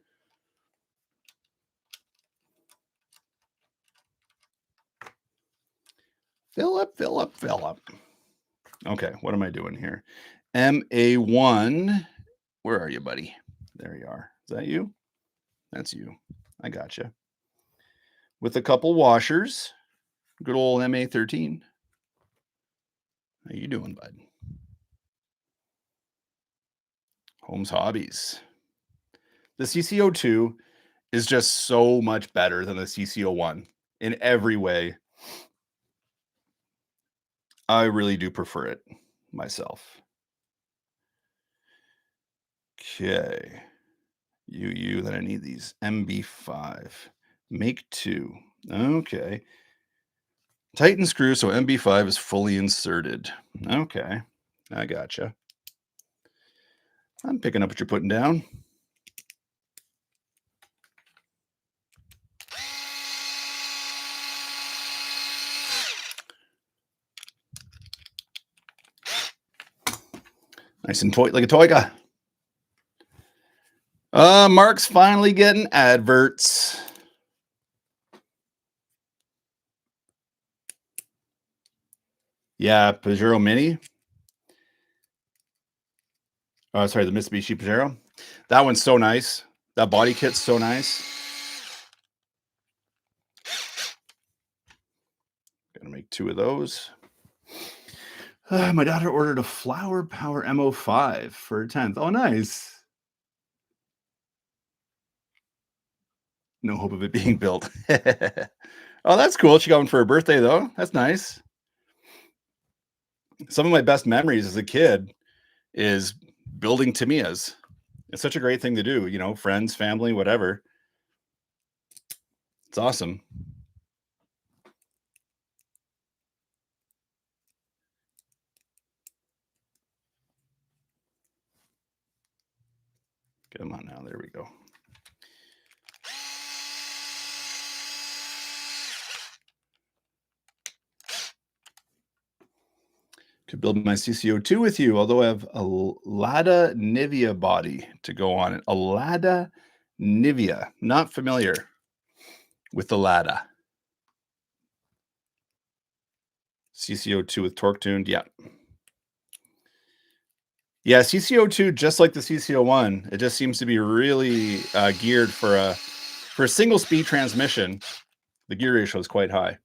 Philip. Okay, what am I doing here? MA1. Where are you, buddy? There you are. Is that you? That's you. I gotcha. With a couple washers. Good old MA13. How you doing, bud? Holmes Hobbies. The CCO2 is just so much better than the CCO1 in every way. I really do prefer it myself. Okay. Then I need these MB5. Make 2. Okay. Tighten screw so MB5 is fully inserted. Okay. I gotcha. I'm picking up what you're putting down. Nice and toy like a toy guy. Mark's finally getting adverts. Yeah, Pajero Mini. Oh, sorry, the Mitsubishi Pajero. That one's so nice. That body kit's so nice. Gonna make 2 of those. My daughter ordered a Flower Power MO5 for her 10th. Oh, nice. No hope of it being built. Oh, that's cool. She got one for her birthday, though. That's nice. Some of my best memories as a kid is building Tamiyas. It's such a great thing to do, you know, friends, family, whatever. It's awesome. Come on now. There we go. Could build my CCO2 with you, although I have a Lada Nivea body to go on it. A Lada Nivea. Not familiar with the Lada. CCO2 with torque tuned. Yeah. Yeah, CCO2, just like the CCO1, it just seems to be really geared for a single speed transmission. The gear ratio is quite high.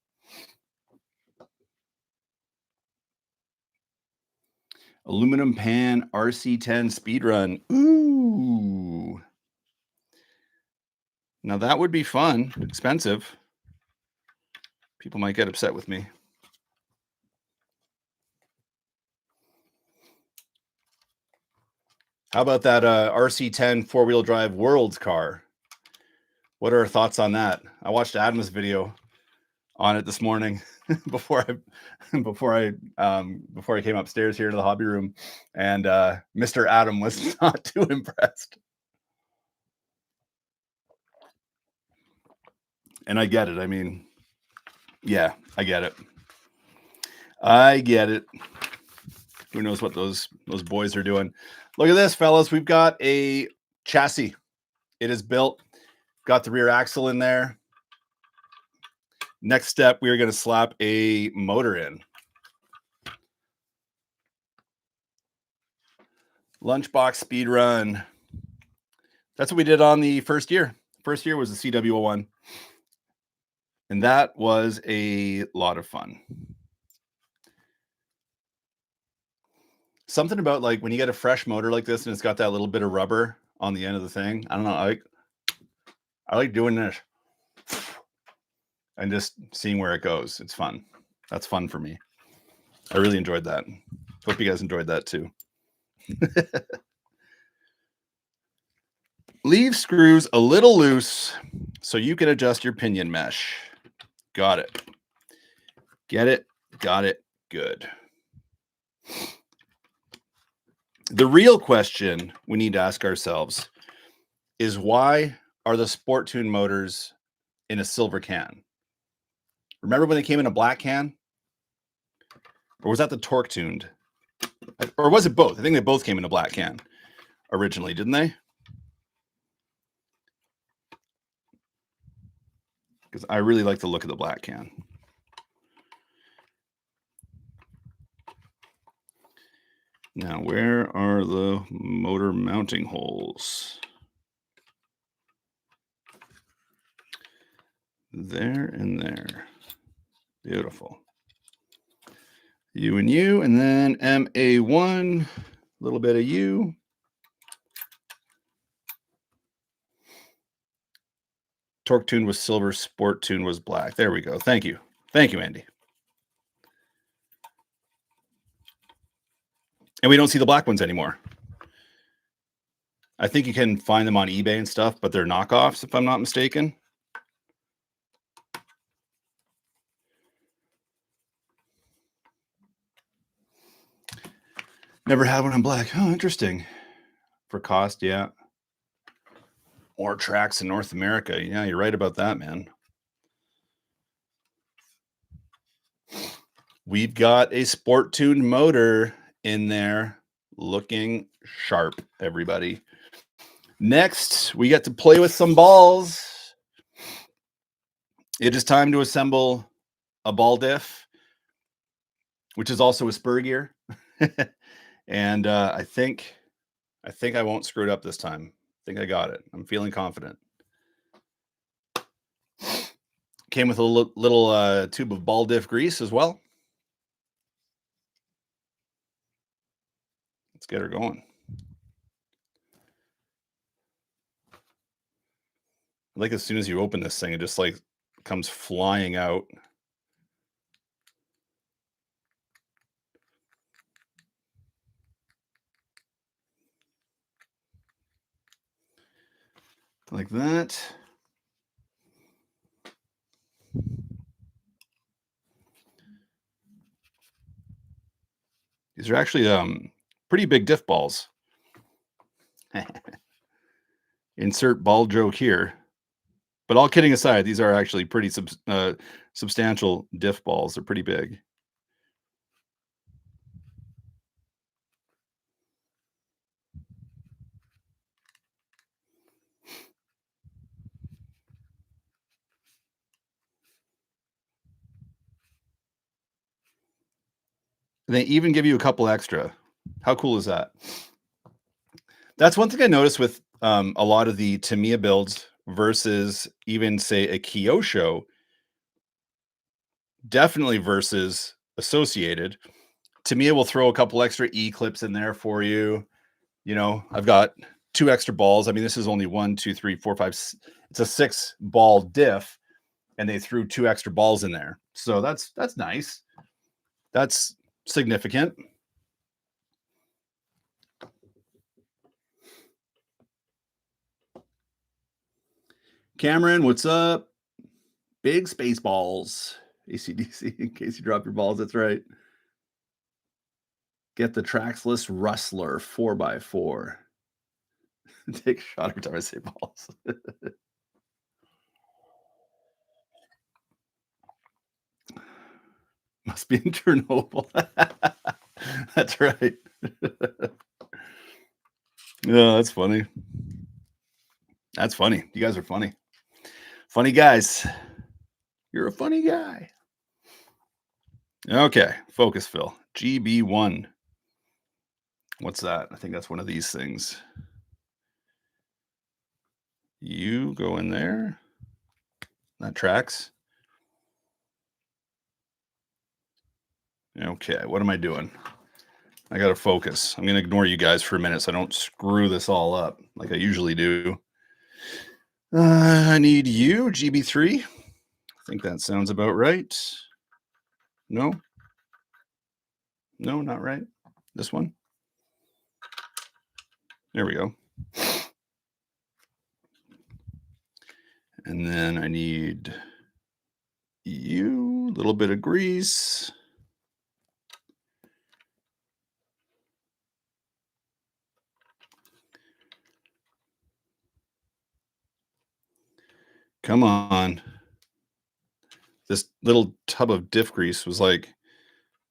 Aluminum pan RC10 speed run. Ooh. Now that would be fun. Expensive. People might get upset with me. How about that RC10 four-wheel drive Worlds car? What are our thoughts on that? I watched Adam's video on it this morning before I came upstairs here to the hobby room, and Mr. Adam was not too impressed. And I get it. I mean, yeah, I get it. I get it. Who knows what those boys are doing? Look at this, fellas. We've got a chassis. It is built. Got the rear axle in there. Next step, we are going to slap a motor in. Lunchbox speed run. That's what we did on the first year. First year was the CW01. And that was a lot of fun. Something about like when you get a fresh motor like this and it's got that little bit of rubber on the end of the thing. I don't know. I like doing this and just seeing where it goes. It's fun. That's fun for me. I really enjoyed that. Hope you guys enjoyed that too. Leave screws a little loose so you can adjust your pinion mesh. Got it. Get it? Got it. Good. The real question we need to ask ourselves is, why are the Sport Tune motors in a silver can? Remember when they came in a black can? Or was that the torque tuned? Or was it both? I think they both came in a black can originally, didn't they? Because I really like the look of the black can. Now, where are the motor mounting holes? There and there. Beautiful. U and U, and then MA1, a little bit of U. Torque Tune was silver, Sport Tune was black. There we go. Thank you. Thank you, Andy. And we don't see the black ones anymore. I think you can find them on eBay and stuff, but they're knockoffs, if I'm not mistaken. Never had one on black. Oh, interesting. For cost, yeah. More tracks in North America. Yeah, you're right about that, man. We've got a Sport Tuned motor in there. Looking sharp, everybody. Next, we get to play with some balls. It is time to assemble a ball diff, which is also a spur gear. And I think I won't screw it up this time. I think I got it. I'm feeling confident. Came with a little tube of ball diff grease as well. Let's get her going. Like as soon as you open this thing, it just like comes flying out. Like that. These are actually pretty big diff balls. Insert ball joke here. But all kidding aside, these are actually pretty substantial diff balls. They're pretty big. And they even give you a couple extra. How cool is that? That's one thing I noticed with a lot of the Tamiya builds versus even say a Kyosho, definitely versus Associated. Tamiya will throw a couple extra E clips in there for you. You know, I've got 2 extra balls. I mean, this is only 1, 2, 3, 4, 5. It's a 6 ball diff, and they threw 2 extra balls in there. So that's nice. That's significant. Cameron, what's up? Big space balls. ACDC, in case you drop your balls. That's right. Get the Traxless Rustler 4x4. Take a shot every time I say balls. Must be in Chernobyl. That's right. No, that's funny. That's funny. You guys are funny. Funny guys. You're a funny guy. Okay, focus fill. GB1. What's that? I think that's one of these things. You go in there. That tracks. Okay, what am I doing? I got to focus. I'm going to ignore you guys for a minute so I don't screw this all up like I usually do. I need you, GB3. I think that sounds about right. No? No, not right. This one? There we go. And then I need you, a little bit of grease. Come on. This little tub of diff grease was like,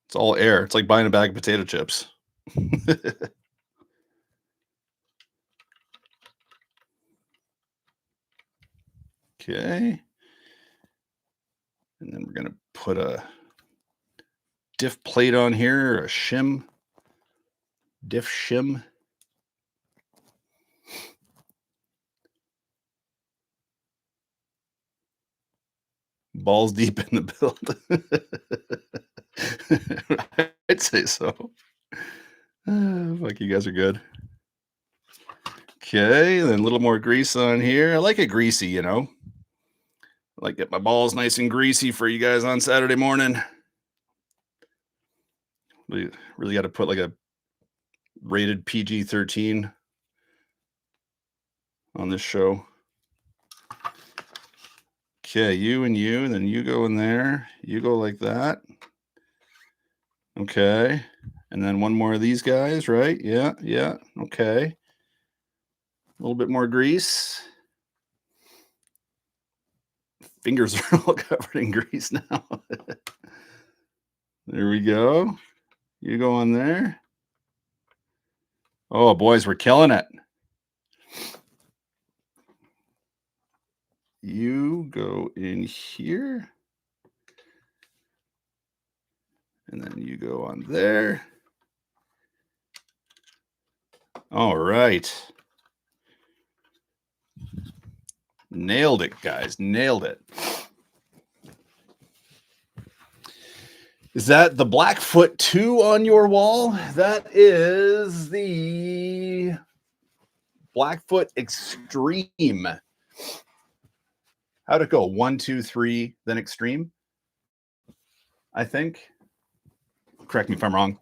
it's all air. It's like buying a bag of potato chips. Okay. And then we're going to put a diff plate on here, a shim, diff shim. Balls deep in the build. I'd say so. Fuck, you guys are good. Okay, then a little more grease on here. I like it greasy, you know. I like get my balls nice and greasy for you guys on Saturday morning. We really got to put like a rated PG-13 on this show. Okay, you and you, and then you go in there. You go like that. Okay. And then one more of these guys, right? Yeah, yeah. Okay. A little bit more grease. Fingers are all covered in grease now. There we go. You go on there. Oh, boys, we're killing it. You go in here. And then you go on there. All right. Nailed it, guys. Nailed it. Is that the Blackfoot 2 on your wall? That is the Blackfoot Extreme. How'd it go? 1, 2, 3, then Extreme, I think. Correct me if I'm wrong.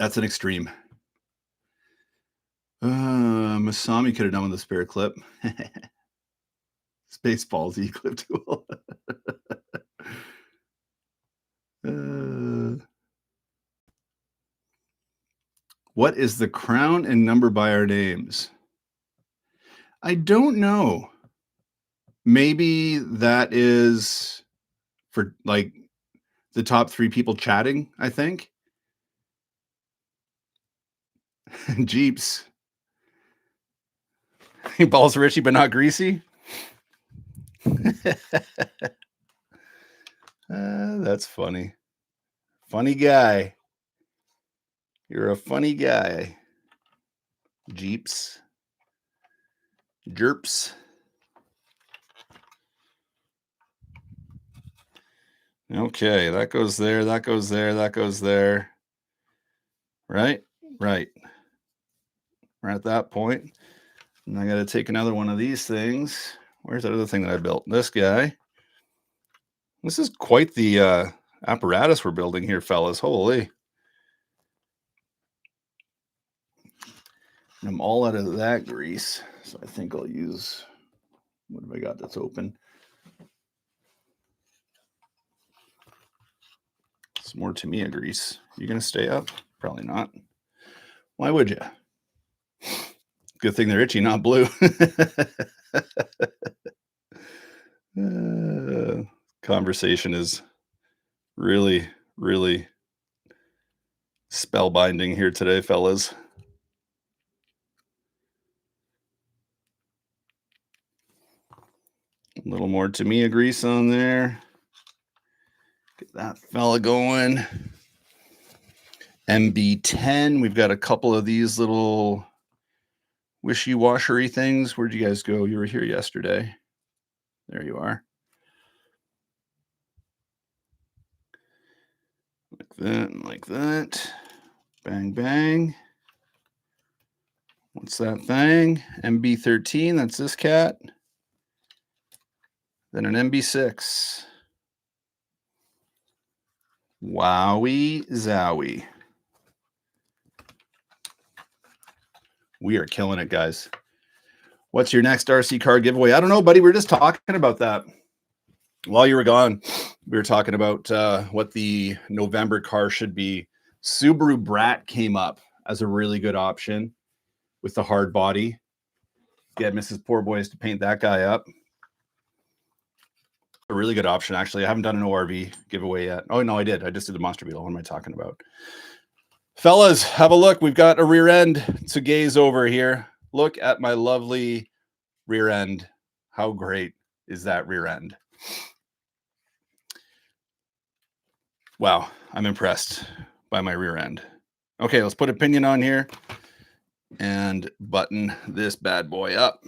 That's an Extreme. Masami could have done with the spare clip. Spaceballs, the clip tool. What is the crown and number by our names? I don't know. Maybe that is for like the top 3 people chatting, I think. Jeeps. Balls Richie, but not greasy. That's funny. Funny guy. You're a funny guy. Jeeps. Jerps. Okay, that goes there, that goes there, that goes there. Right? Right. We're at that point. And I got to take another one of these things. Where's that other thing that I built? This guy. This is quite the apparatus we're building here, fellas. Holy. I'm all out of that grease. So I think I'll use, what have I got that's open? Some more Tamiya grease. You going to stay up? Probably not. Why would you? Good thing they're itchy, not blue. Conversation is really, really spellbinding here today, fellas. A little more Tamiya grease on there. Get that fella going. MB10. We've got a couple of these little wishy-washery things. Where'd you guys go? You were here yesterday. There you are. Like that and like that. Bang, bang. What's that thing? MB13. That's this cat. Then an MB6. Wowie zowie. We are killing it, guys. What's your next RC car giveaway? I don't know, buddy. We were just talking about that while you were gone. We were talking about what the November car should be. Subaru Brat came up as a really good option with the hard body. Get Mrs. Poor Boys to paint that guy up. A really good option, actually. I haven't done an ORV giveaway yet. Oh, no, I did. I just did the Monster Beetle. What am I talking about? Fellas, have a look. We've got a rear end to gaze over here. Look at my lovely rear end. How great is that rear end? Wow, I'm impressed by my rear end. Okay, let's put a pinion on here and button this bad boy up.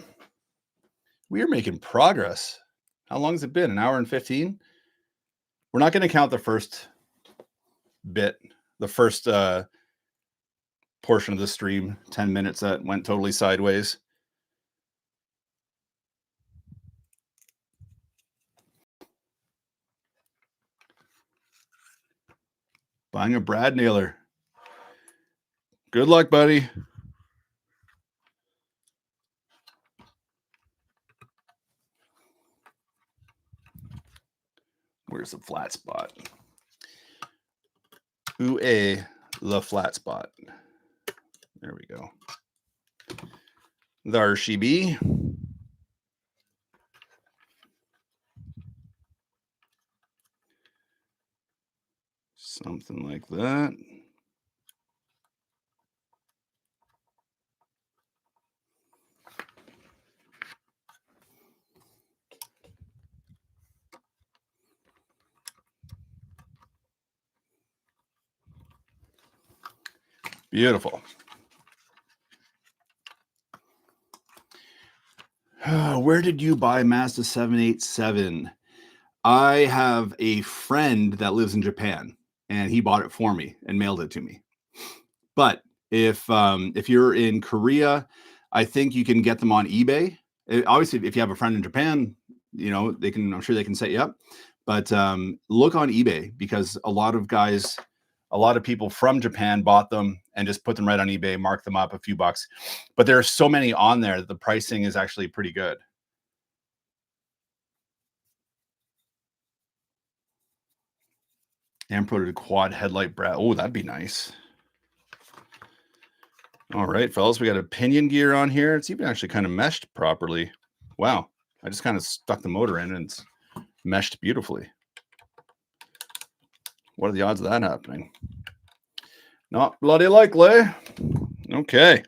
We are making progress. How long has it been? An hour and 15? We're not going to count the first bit, the first portion of the stream, 10 minutes that went totally sideways. Buying a Brad nailer. Good luck, buddy. Where's the flat spot? Ooh, the flat spot. There we go. There she be. Something like that. Beautiful. Where did you buy Mazda 787? I have a friend that lives in Japan, and he bought it for me and mailed it to me. But if you're in Korea, I think you can get them on eBay. Obviously, if you have a friend in Japan, they can. I'm sure they can set you up. But look on eBay, because a lot of people from Japan bought them and just put them right on eBay, mark them up a few bucks. But there are so many on there that the pricing is actually pretty good. Amp-rotated quad headlight brass. Oh, that'd be nice. All right, fellas, we got a pinion gear on here. It's even actually kind of meshed properly. Wow. I just kind of stuck the motor in and it's meshed beautifully. What are the odds of that happening? Not bloody likely. Okay.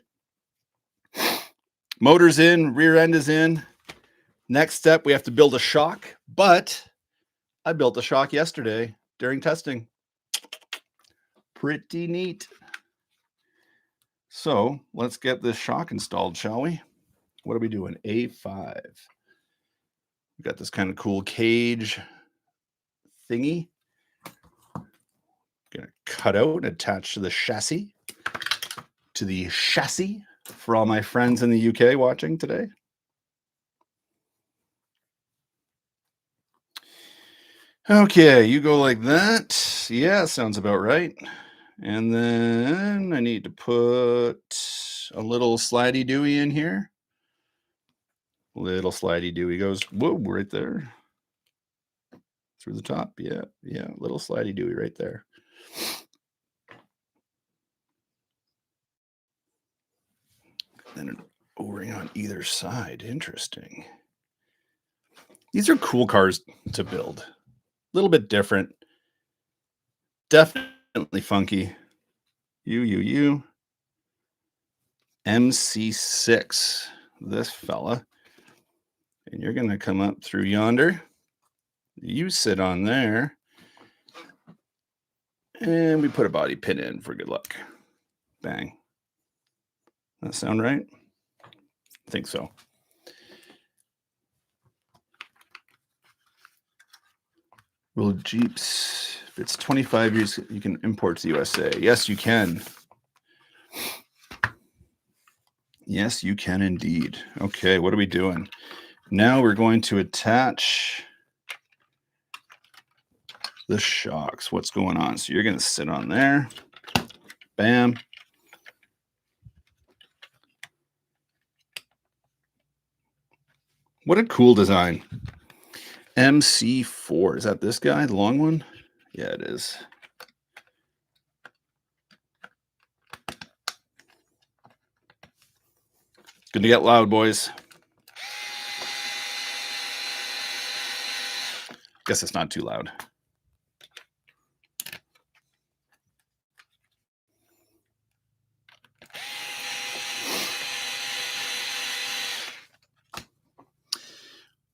Motor's in, rear end is in. Next step, we have to build a shock, but I built a shock yesterday during testing. Pretty neat. So let's get this shock installed, shall we? What are we doing? A5. We got this kind of cool cage thingy. Gonna cut out and attach to the chassis. For all my friends in the UK watching today. Okay, you go like that. Yeah, sounds about right. And then I need to put a little slidey dooey in here. Little slidey dooey goes, whoa, right there. Through the top. Yeah, little slidey dooey right there. Then an O-ring on either side. Interesting. These are cool cars to build. A little bit different. Definitely funky. You. MC6. This fella. And you're going to come up through yonder. You sit on there. And we put a body pin in for good luck. Bang. That sound right? I think so. Will Jeeps, if it's 25 years, you can import to the USA? Yes, you can. Yes, you can indeed. Okay, what are we doing? Now we're going to attach the shocks. What's going on? So you're going to sit on there. Bam. What a cool design. MC4. Is that this guy, the long one? Yeah, it is. Gonna get loud, boys. Guess it's not too loud.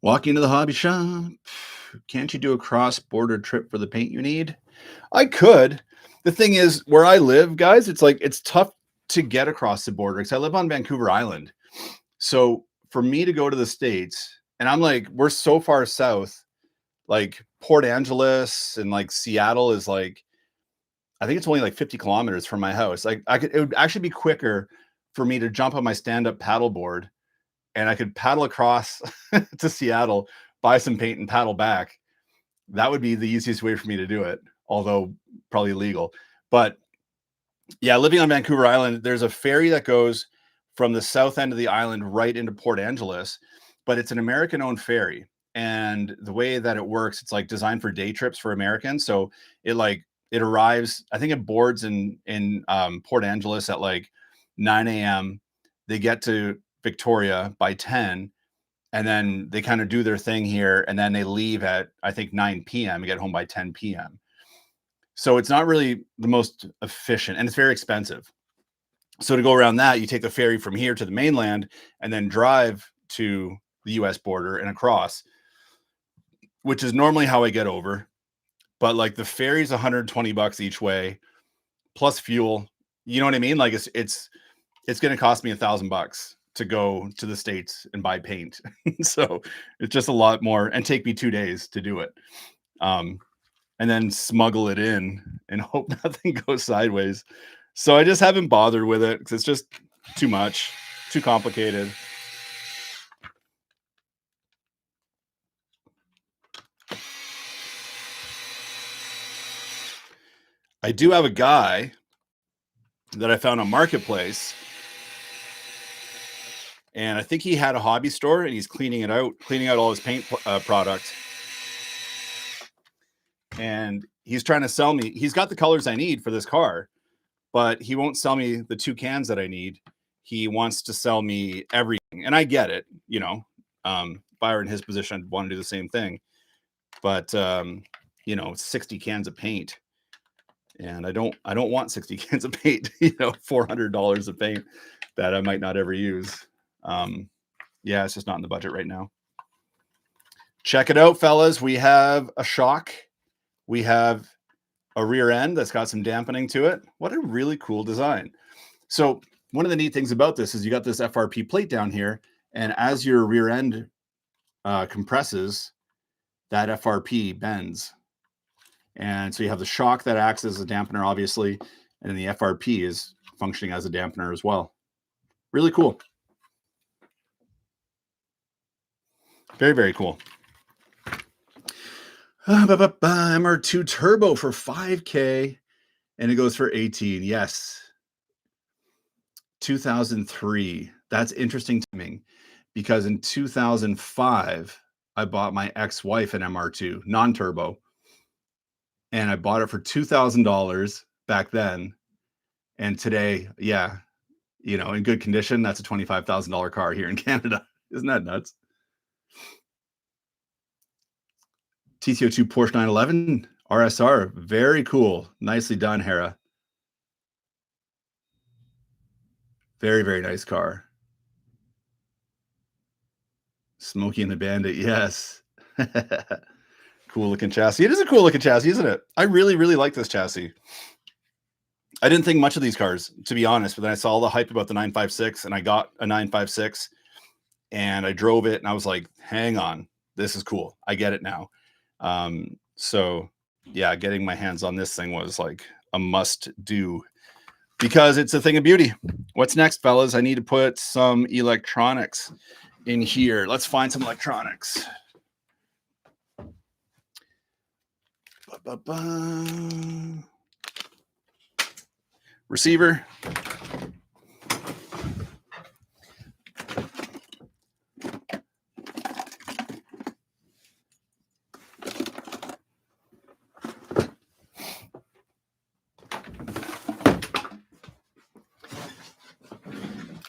Walking to the hobby shop. Can't you do a cross-border trip for the paint you need? I could. The thing is, where I live, guys, it's tough to get across the border because I live on Vancouver Island. So for me to go to the States, and we're so far south, like Port Angeles and like Seattle is like, I think it's only like 50 kilometers from my house. Like it would actually be quicker for me to jump on my stand-up paddleboard and I could paddle across to Seattle, buy some paint and paddle back. That would be the easiest way for me to do it, although probably illegal. But yeah, living on Vancouver Island, there's a ferry that goes from the south end of the island right into Port Angeles, but it's an American-owned ferry. And the way that it works, it's like designed for day trips for Americans. So it arrives, I think it boards in Port Angeles at like 9 a.m. They get to Victoria by 10, and then they kind of do their thing here, and then they leave at, I think, 9 p.m. and get home by 10 p.m. So it's not really the most efficient, and it's very expensive. So to go around that, you take the ferry from here to the mainland and then drive to the US border and across, which is normally how I get over. But like the ferry's $120 each way, plus fuel. You know what I mean? Like it's going to cost me $1,000 to go to the States and buy paint. So it's just a lot more and take me 2 days to do it. And then smuggle it in and hope nothing goes sideways. So I just haven't bothered with it because it's just too much, too complicated. I do have a guy that I found on Marketplace, and I think he had a hobby store and he's cleaning out all his paint products. And he's trying to sell me. He's got the colors I need for this car, but he won't sell me the 2 cans that I need. He wants to sell me everything, and I get it. You know, if I were in his position, I'd want to do the same thing. But 60 cans of paint, and I don't want 60 cans of paint. $400 of paint that I might not ever use. Yeah, it's just not in the budget right now. Check it out, fellas. We have a shock. We have a rear end that's got some dampening to it. What a really cool design. So one of the neat things about this is you got this FRP plate down here, and as your rear end compresses, that FRP bends. And so you have the shock that acts as a dampener, obviously, and the FRP is functioning as a dampener as well. Really cool. Very, very cool. MR2 Turbo for $5K, and it goes for 18. Yes. 2003. That's interesting timing because in 2005, I bought my ex-wife an MR2 non-turbo, and I bought it for $2,000 back then. And today, yeah, in good condition, that's a $25,000 car here in Canada. Isn't that nuts? TCO2 Porsche 911 RSR. Very cool. Nicely done, Hera. Very, very nice car. Smokey and the Bandit. Yes. Cool looking chassis. It is a cool looking chassis, isn't it? I really, really like this chassis. I didn't think much of these cars, to be honest, but then I saw all the hype about the 956, and I got a 956, and I drove it, and I was like, hang on, this is cool. I get it now. So yeah, getting my hands on this thing was like a must do because it's a thing of beauty. What's next, fellas? I need to put some electronics in here. Let's find some electronics. Receiver.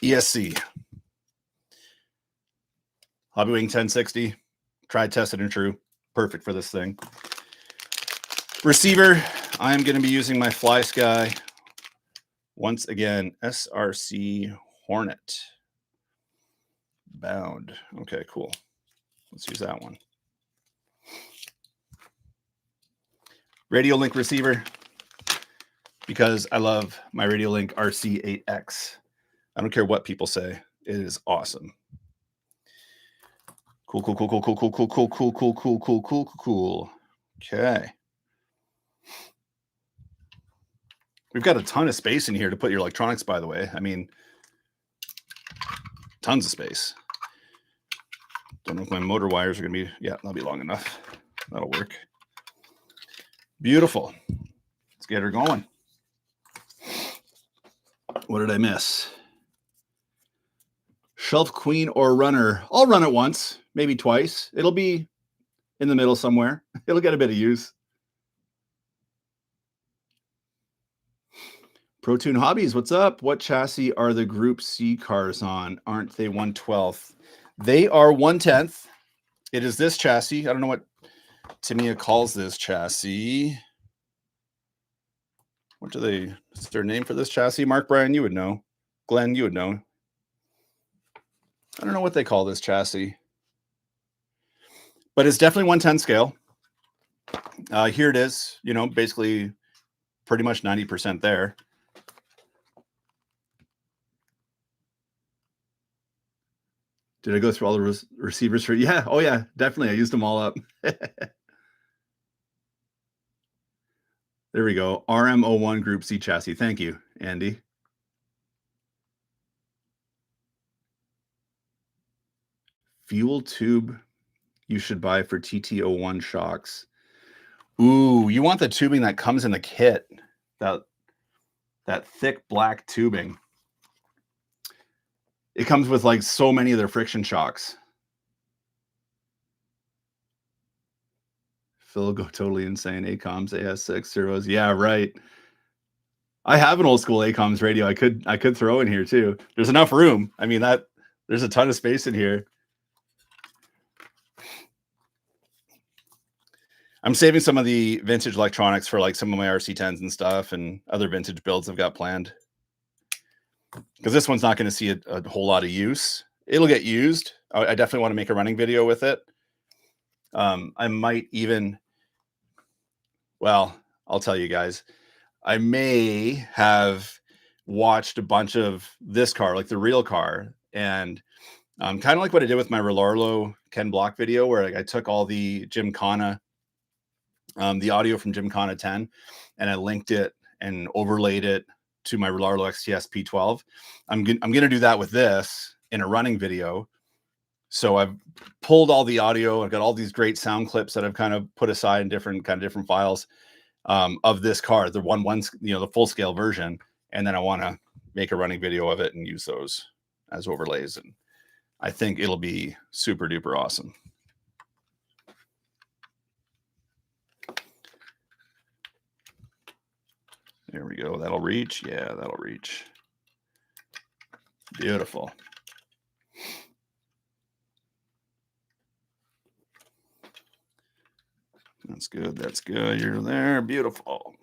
ESC. Hobbywing 1060. Tried, tested, and true. Perfect for this thing. Receiver. I'm going to be using my Fly Sky. Once again, SRC Hornet. Bound. Okay, cool. Let's use that one. Radio Link receiver. Because I love my Radio Link RC8X. I don't care what people say. It is awesome. Cool. Okay. We've got a ton of space in here to put your electronics, by the way. I mean, tons of space. Don't know if my motor wires are going to be, yeah, that'll be long enough. That'll work. Beautiful. Let's get her going. What did I miss? Shelf queen or runner. I'll run it once, maybe twice. It'll be in the middle somewhere. It'll get a bit of use. ProTune Hobbies, what's up? What chassis are the Group C cars on? Aren't they 1/12? They are 1/10. It is this chassis. I don't know what Tamiya calls this chassis. What do they, is their name for this chassis? Mark, Brian, you would know. Glenn, you would know. I don't know what they call this chassis. But it's definitely 1/10 scale. Here it is, basically pretty much 90% there. Did I go through all the receivers for? Yeah. Oh yeah, definitely. I used them all up. There we go. RM01 Group C chassis. Thank you, Andy. Fuel tube you should buy for TT01 shocks. Ooh, you want the tubing that comes in the kit. That thick black tubing. It comes with like so many of their friction shocks. Phil go totally insane. ACOMs, AS6 servos. Yeah, right. I have an old school ACOMs radio. I could throw in here too. There's enough room. I mean, there's a ton of space in here. I'm saving some of the vintage electronics for like some of my RC10s and stuff and other vintage builds I've got planned. Because this one's not going to see a whole lot of use. It'll get used. I definitely want to make a running video with it. I might even, well, I'll tell you guys, I may have watched a bunch of this car, like the real car, and kind of like what I did with my Relarlo Ken Block video, where like, I took all the Gymkhana, the audio from Gymkhana 10, and I linked it and overlaid it to my Relarlo XTS P12. I'm going to do that with this in a running video. So I've pulled all the audio. I've got all these great sound clips that I've kind of put aside in different files of this car, the the full scale version. And then I want to make a running video of it and use those as overlays. And I think it'll be super duper awesome. There we go. That'll reach. Yeah, that'll reach. Beautiful. That's good. That's good. You're there. Beautiful.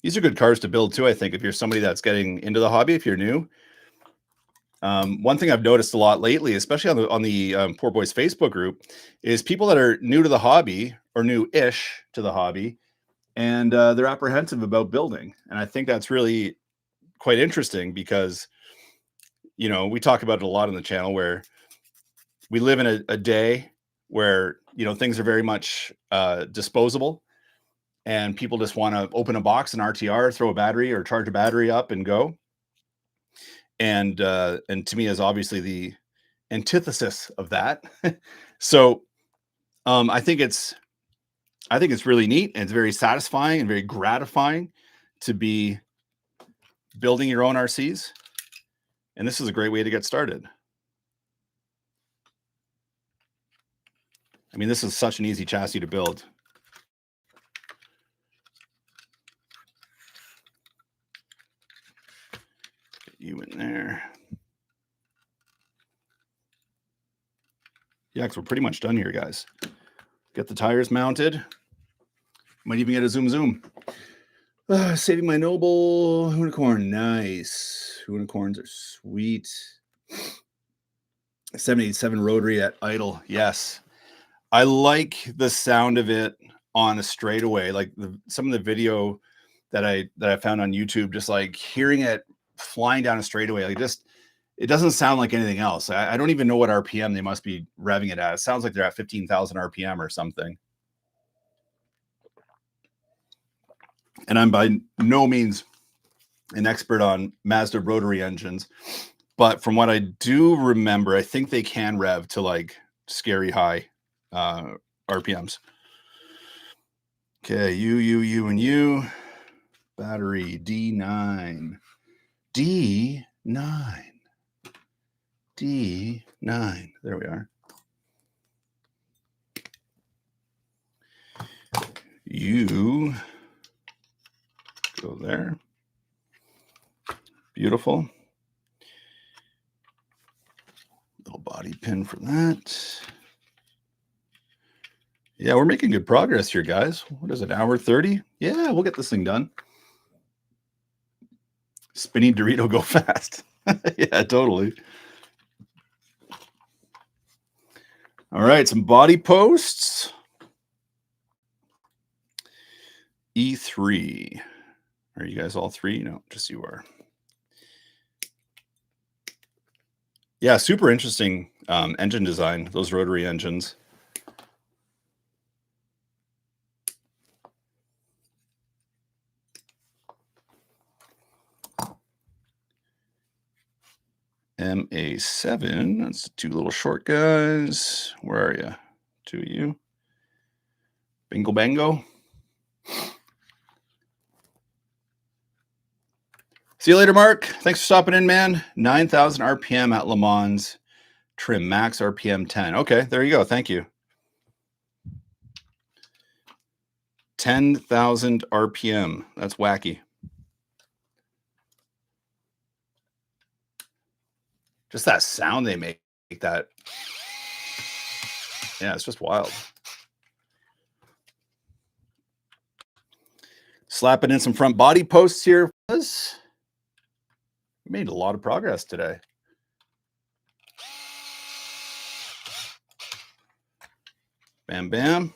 These are good cars to build too, I think, if you're somebody that's getting into the hobby, if you're new. One thing I've noticed a lot lately, especially on the Poor Boys Facebook group, is people that are new to the hobby or new-ish to the hobby, and they're apprehensive about building. And I think that's really quite interesting because, you know, we talk about it a lot on the channel where we live in a day where, you know, things are very much disposable. And people just want to open a box, an RTR, throw a battery or charge a battery up and go. And to me is obviously the antithesis of that. So I think it's really neat and it's very satisfying and very gratifying to be building your own RCs. And this is a great way to get started. I mean, this is such an easy chassis to build. You in there. Yeah, because we're pretty much done here, guys. Get the tires mounted. Might even get a zoom. Saving my noble unicorn. Nice. Unicorns are sweet. 787 rotary at idle. Yes. I like the sound of it on a straightaway. Like some of the video that I found on YouTube, just like hearing it flying down a straightaway, like it doesn't sound like anything else. I don't even know what RPM they must be revving it at. It sounds like they're at 15,000 RPM or something. And I'm by no means an expert on Mazda rotary engines, but from what I do remember, I think they can rev to like scary high RPMs. Okay, you, and you. Battery D9. D9. There we are. You go there. Beautiful. Little body pin for that. Yeah, we're making good progress here, guys. What is it, hour 30? Yeah, we'll get this thing done. Spinning Dorito go fast. Yeah, totally. All right, some body posts. E3. Are you guys all three? No, just you are. Yeah, super interesting engine design, those rotary engines. MA7, that's the two little short guys. Where are you? Two of you. Bingo bango. See you later, Mark. Thanks for stopping in, man. 9,000 RPM at Le Mans trim, max RPM 10. Okay, there you go. Thank you. 10,000 RPM. That's wacky. Just that sound they make that. Yeah, it's just wild. Slapping in some front body posts here. We made a lot of progress today. Bam, bam.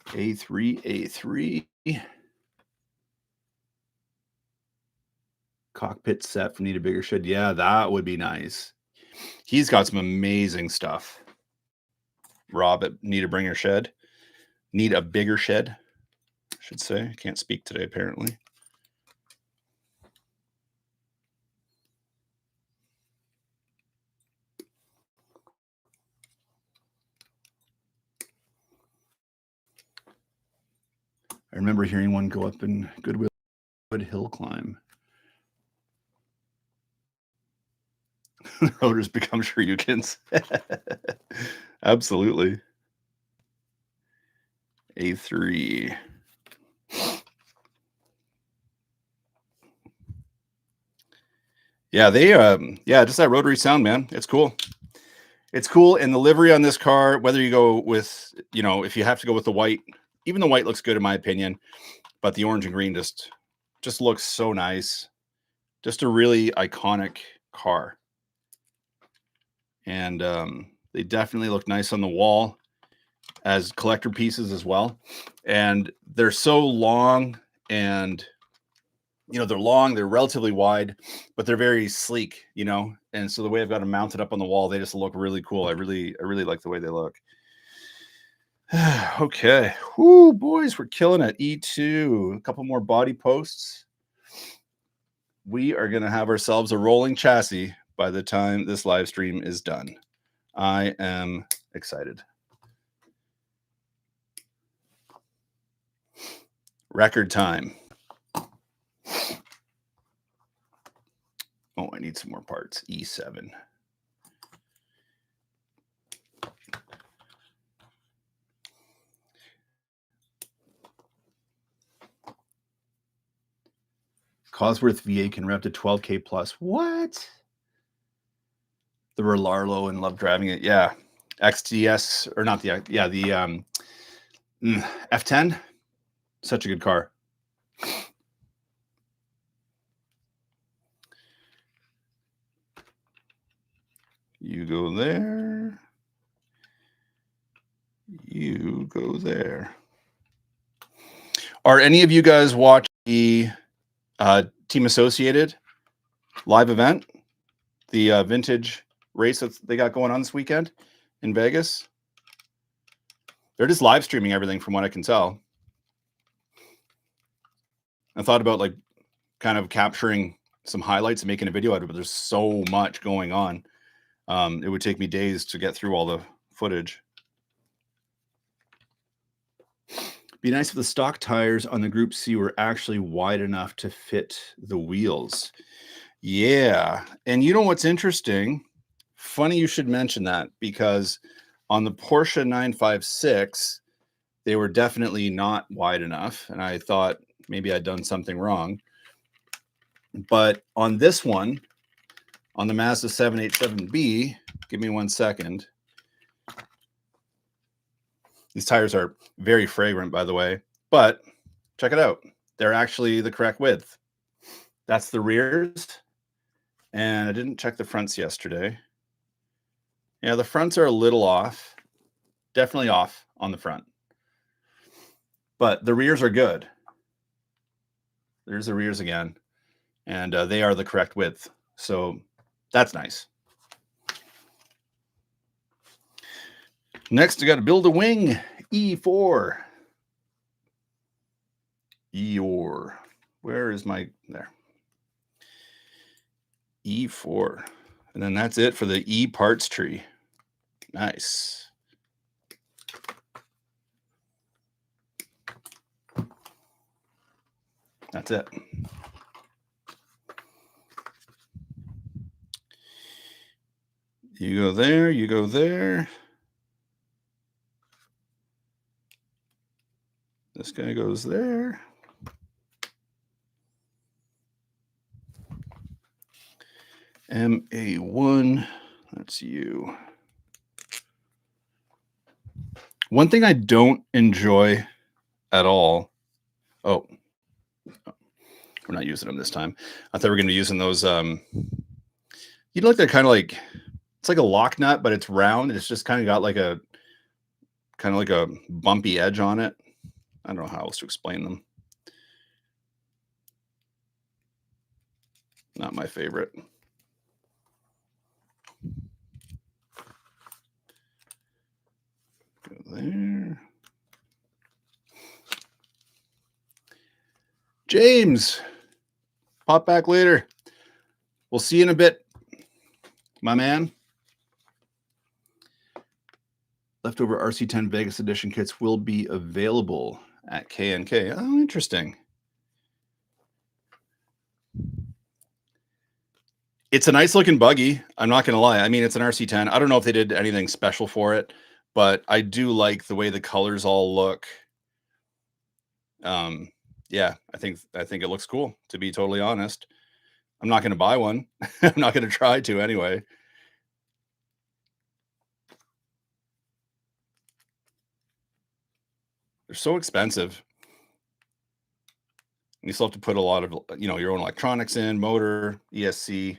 A3, A3. Cockpit set for Need a Bigger Shed. Yeah, that would be nice. He's got some amazing stuff. Rob at Need a Bigger Shed. Need a Bigger Shed, I should say. Can't speak today, apparently. I remember hearing one go up in Goodwood Hill climb. Rotors become Shoryukens. Absolutely. A3. Yeah, they just that rotary sound, man. It's cool. It's cool. And the livery on this car, whether you go with, if you have to go with the white, even the white looks good in my opinion, but the orange and green just looks so nice. Just a really iconic car. And they definitely look nice on the wall as collector pieces as well. And they're so long, and they're long, they're relatively wide, but they're very sleek, and so the way I've got them mounted up on the wall, they just look really cool. I really like the way they look. Okay. Whoo, boys, we're killing it. E2, a couple more body posts. We are going to have ourselves a rolling chassis by the time this live stream is done. I am excited. Record time. Oh, I need some more parts. E7. Cosworth VA can rep to 12K plus. What? The Relarlo and love driving it. Yeah. XTS, or not the F10. Such a good car. You go there. You go there. Are any of you guys watch the Team Associated live event? The vintage race that they got going on this weekend in Vegas? They're just live streaming everything from what I can tell. I thought about kind of capturing some highlights and making a video out of it, but there's so much going on. It would take me days to get through all the footage. Be nice if the stock tires on the Group C were actually wide enough to fit the wheels. Yeah. And you know what's interesting? Funny you should mention that, because on the Porsche 956, they were definitely not wide enough. And I thought maybe I'd done something wrong. But on this one, on the Mazda 787B, give me 1 second. These tires are very fragrant, by the way, but check it out. They're actually the correct width. That's the rears. And I didn't check the fronts yesterday. Yeah, the fronts are a little off. Definitely off on the front. But the rears are good. There's the rears again. And they are the correct width. So that's nice. Next, I got to build a wing. E4. Eeyore. Where is my... There. E4. And then that's it for the E parts tree. Nice. That's it. You go there, you go there. This guy goes there. MA1, that's you. One thing I don't enjoy at all. Oh, we're not using them this time. I thought we were going to be using those. You know, like they're kind of like, it's like a lock nut, but it's round. It's just kind of got like a bumpy edge on it. I don't know how else to explain them. Not my favorite. Go there. James, pop back later. We'll see you in a bit, my man. Leftover RC10 Vegas Edition kits will be available at K&K. Oh, interesting. It's a nice looking buggy. I'm not going to lie. I mean, it's an RC10. I don't know if they did anything special for it, but I do like the way the colors all look. Yeah, I think it looks cool, to be totally honest. I'm not going to buy one. I'm not going to try to anyway. They're so expensive. You still have to put a lot of, your own electronics in, motor, ESC.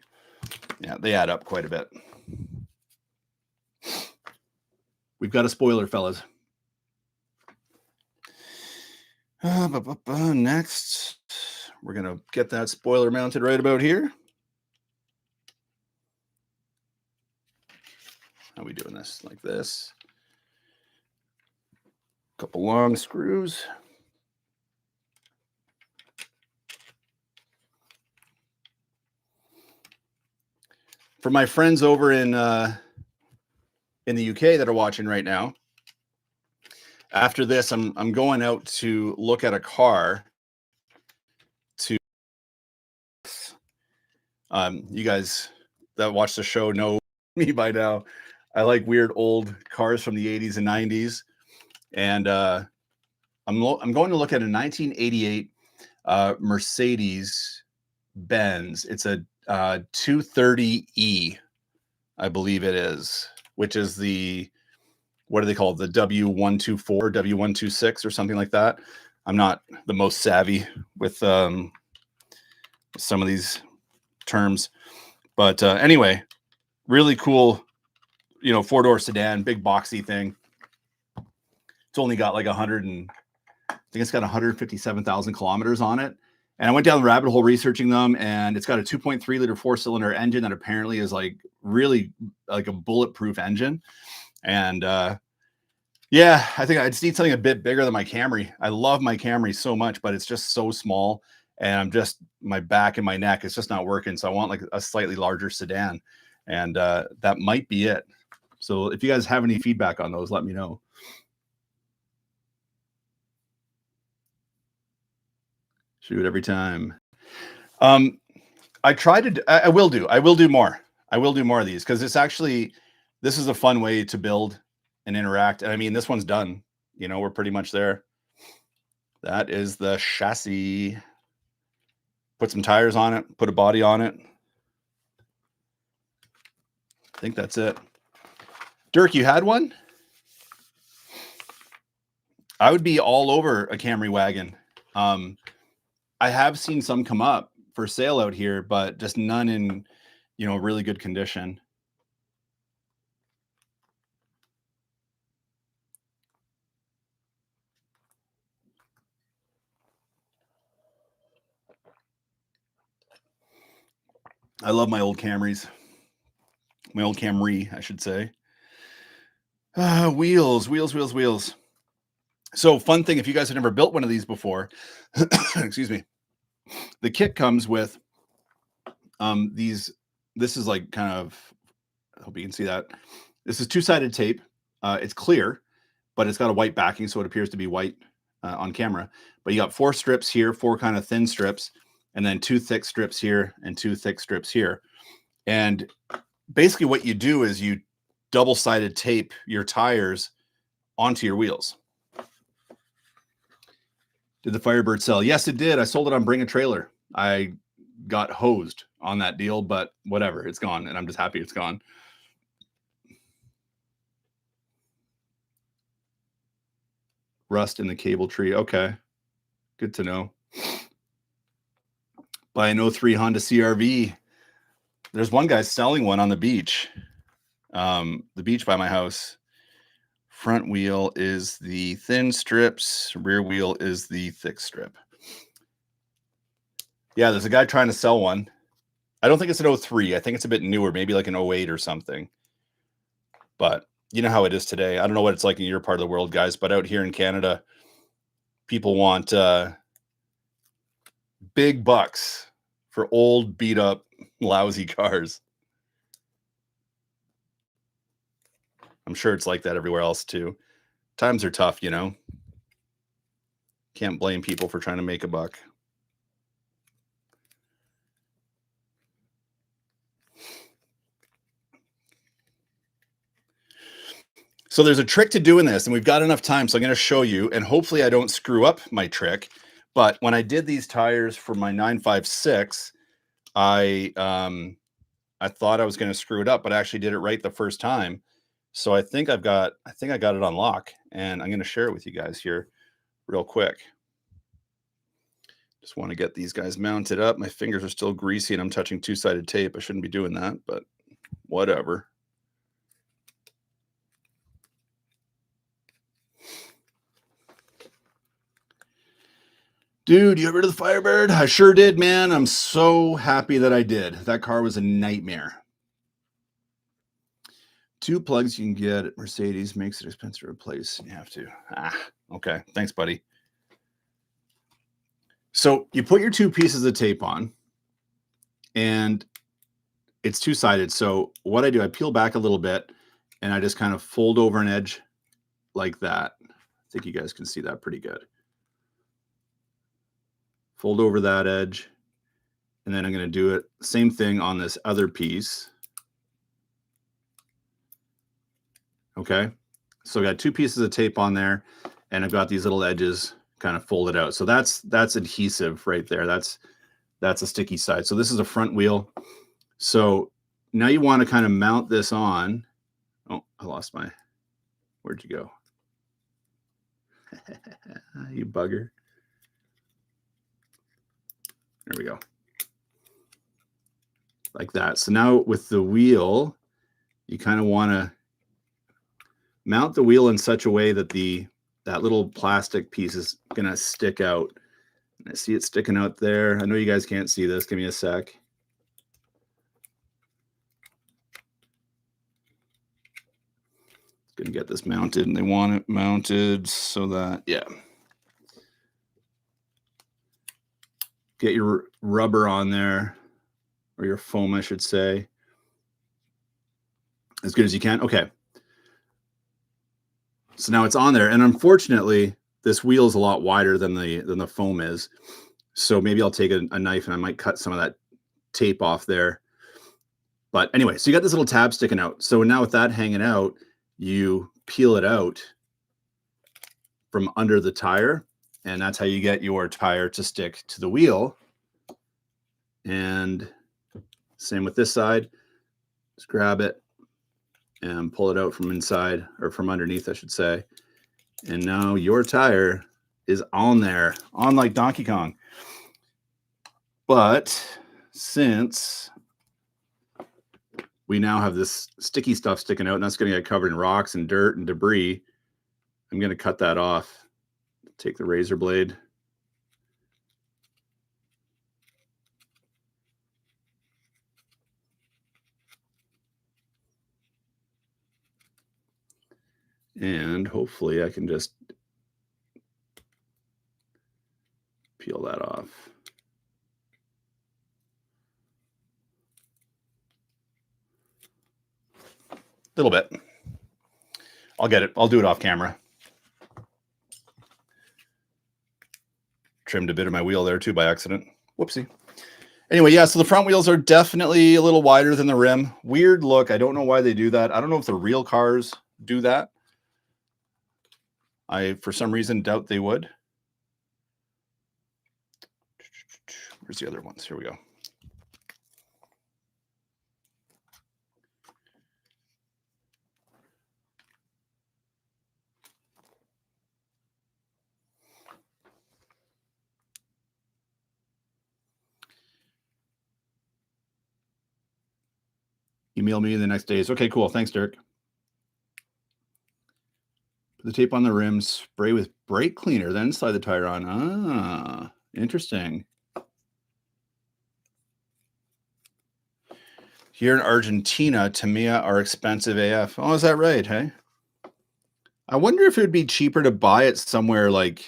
Yeah, they add up quite a bit. We've got a spoiler, fellas. Next, we're going to get that spoiler mounted right about here. How are we doing this? Like this. Couple long screws. For my friends over in the UK that are watching right now, after this, I'm going out to look at a car. You guys that watch the show know me by now. I like weird old cars from the 80s and 90s, and I'm going to look at a 1988 Mercedes Benz. It's a 230E, I believe it is, which is the, what do they call it? The W124, W126 or something like that. I'm not the most savvy with some of these terms, but anyway, really cool, 4-door sedan, big boxy thing. It's only got like 157,000 kilometers on it. And I went down the rabbit hole researching them, and it's got a 2.3 liter 4-cylinder engine that apparently is like really like a bulletproof engine. And yeah, I think I just need something a bit bigger than my Camry. I love my Camry so much, but it's just so small, and my back and my neck, it's just not working. So I want like a slightly larger sedan, and that might be it. So if you guys have any feedback on those, let me know. Shoot every time. I will do more. I will do more of these because this is a fun way to build and interact. And I mean, this one's done. We're pretty much there. That is the chassis. Put some tires on it, put a body on it. I think that's it. Dirk, you had one? I would be all over a Camry wagon. I have seen some come up for sale out here, but just none in, really good condition. I love my old Camrys. My old Camry, I should say. Wheels, wheels, wheels, wheels. So fun thing, if you guys have never built one of these before, excuse me, the kit comes with these. This is like kind of, I hope you can see that. This is two-sided tape. It's clear, but it's got a white backing, so it appears to be white on camera. But you got 4 strips here, 4 kind of thin strips, and then 2 thick strips here and 2 thick strips here. And basically what you do is you double-sided tape your tires onto your wheels. Did the Firebird sell? Yes, it did. I sold it on Bring a Trailer. I got hosed on that deal, but whatever, it's gone, and I'm just happy it's gone. Rust in the cable tree. Okay, good to know. Buy an 03 Honda CRV. There's one guy selling one on the beach. The beach by my house. Front wheel is the thin strips. Rear wheel is the thick strip. Yeah, there's a guy trying to sell one. I don't think it's an 03. I think it's a bit newer, maybe like an 08 or something. But you know how it is today. I don't know what it's like in your part of the world, guys, but out here in Canada, people want big bucks for old, beat up, lousy cars. I'm sure it's like that everywhere else too. Times are tough, you know. Can't blame people for trying to make a buck. So there's a trick to doing this, and we've got enough time, so I'm going to show you, and hopefully I don't screw up my trick. But when I did these tires for my 956, I thought I was going to screw it up, but I actually did it right the first time. So I think I got it on lock, and I'm going to share it with you guys here real quick. Just want to get these guys mounted up. My fingers are still greasy, and I'm touching two-sided tape. I shouldn't be doing that, but whatever. Dude, you got rid of the Firebird? I sure did, man. I'm so happy that I did. That car was a nightmare. 2 plugs you can get at Mercedes makes it expensive to replace. You have to. Okay. Thanks, buddy. So you put your 2 pieces of tape on, and it's two-sided. So what I do, I peel back a little bit, and I just kind of fold over an edge like that. I think you guys can see that pretty good. Fold over that edge, and then I'm going to do it same thing on this other piece. Okay, so I got 2 pieces of tape on there, and I've got these little edges kind of folded out. So that's adhesive right there. That's a sticky side. So this is a front wheel. So now you want to kind of mount this on. Oh, I lost my, where'd you go? You bugger. There we go. Like that. So now with the wheel, you kind of want to mount the wheel in such a way that that little plastic piece is going to stick out. I see it sticking out there. I know you guys can't see this. Give me a sec. Going to get this mounted, and they want it mounted so that, yeah. Get your rubber on there, or your foam, I should say, as good as you can. Okay. So now it's on there, and unfortunately, this wheel is a lot wider than the foam is. So maybe I'll take a knife and I might cut some of that tape off there. But anyway, so you got this little tab sticking out. So now with that hanging out, you peel it out from under the tire, and that's how you get your tire to stick to the wheel. And same with this side. Just grab it and pull it out from inside, or from underneath, I should say. And now your tire is on there, on like Donkey Kong. But since we now have this sticky stuff sticking out, and that's going to get covered in rocks and dirt and debris, I'm going to cut that off. Take the razor blade. And hopefully I can just peel that off. A little bit. I'll get it. I'll do it off camera. Trimmed a bit of my wheel there too by accident. Whoopsie. Anyway, yeah, so the front wheels are definitely a little wider than the rim. Weird look. I don't know why they do that. I don't know if the real cars do that. I, for some reason, doubt they would. Where's the other ones? Here we go. Email me in the next days. Okay, cool. Thanks, Dirk. Put the tape on the rims, spray with brake cleaner, then slide the tire on. Ah, interesting. Here in Argentina, Tamiya are expensive AF. Oh, is that right? Hey, I wonder if it would be cheaper to buy it somewhere like,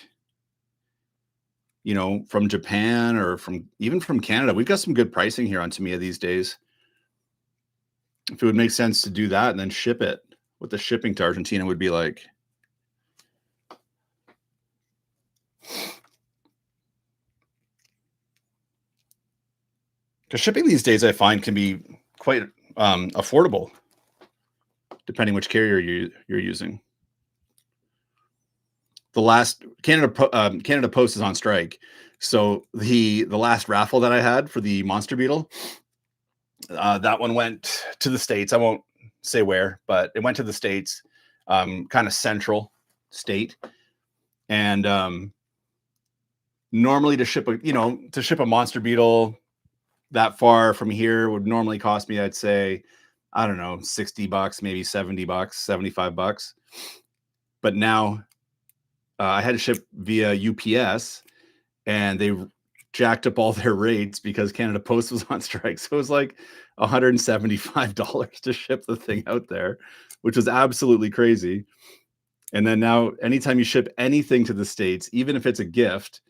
you know, from Japan or even from Canada. We've got some good pricing here on Tamiya these days. If it would make sense to do that and then ship it, what the shipping to Argentina would be like. Because shipping these days, I find, can be quite affordable, depending which carrier you're using. The last Canada Post is on strike, so the last raffle that I had for the Monster Beetle, that one went to the States. I won't say where, but it went to the States, kind of central state, and normally to ship a Monster Beetle that far from here would normally cost me, I'd say, I don't know, $60, maybe $70, $75. But now I had to ship via UPS, and they jacked up all their rates because Canada Post was on strike. So it was like $175 to ship the thing out there, which was absolutely crazy. And then now, anytime you ship anything to the States, even if it's a gift,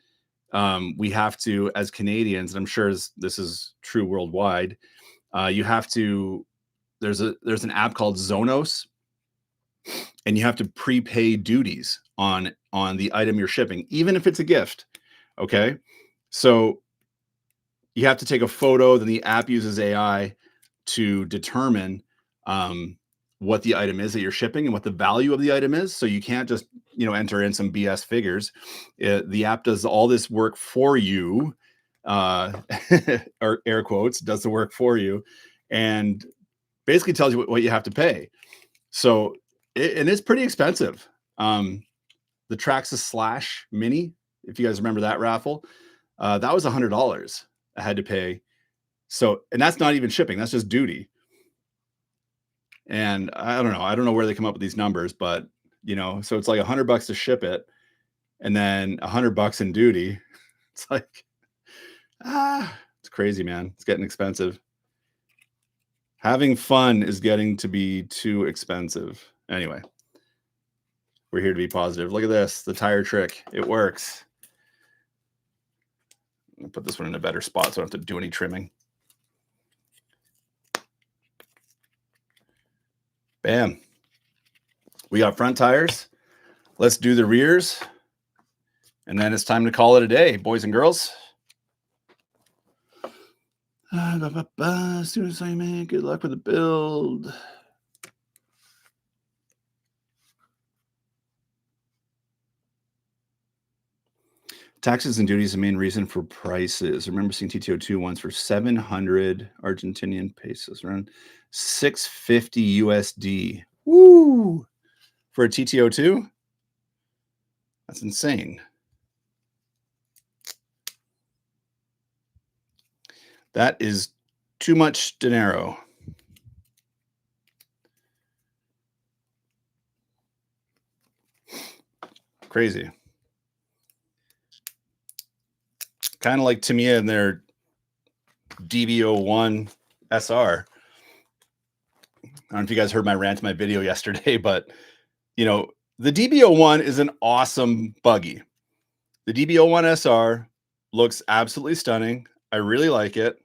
we have to, as Canadians, and I'm sure this is true worldwide, you have to, there's an app called Zonos, and you have to prepay duties on the item you're shipping, even if it's a gift. Okay. So you have to take a photo, then the app uses AI to determine what the item is that you're shipping and what the value of the item is. So you can't just, enter in some BS figures. The app does all this work for you, or air quotes, does the work for you, and basically tells you what you have to pay. So, and it's pretty expensive. The Traxxas Slash Mini, if you guys remember that raffle, that was $100 I had to pay. So, and that's not even shipping, that's just duty. And I don't know where they come up with these numbers, but so it's like $100 to ship it, and then $100 in duty. It's like, it's crazy, man. It's getting expensive. Having fun is getting to be too expensive. Anyway, we're here to be positive. Look at this, the tire trick. It works. I'll put this one in a better spot so I don't have to do any trimming. Bam. We got front tires. Let's do the rears. And then it's time to call it a day, boys and girls. As soon as I make, good luck with the build. Taxes and duties, the main reason for prices. I remember seeing TTO2 once for 700 Argentinian pesos, around 650 USD. Woo! For a TTO2? That's insane. That is too much dinero. Crazy. Kind of like Tamiya and their DB01 SR. I don't know if you guys heard my rant in my video yesterday, but You know, the DB01 is an awesome buggy. The DB01 SR looks absolutely stunning. I really like it.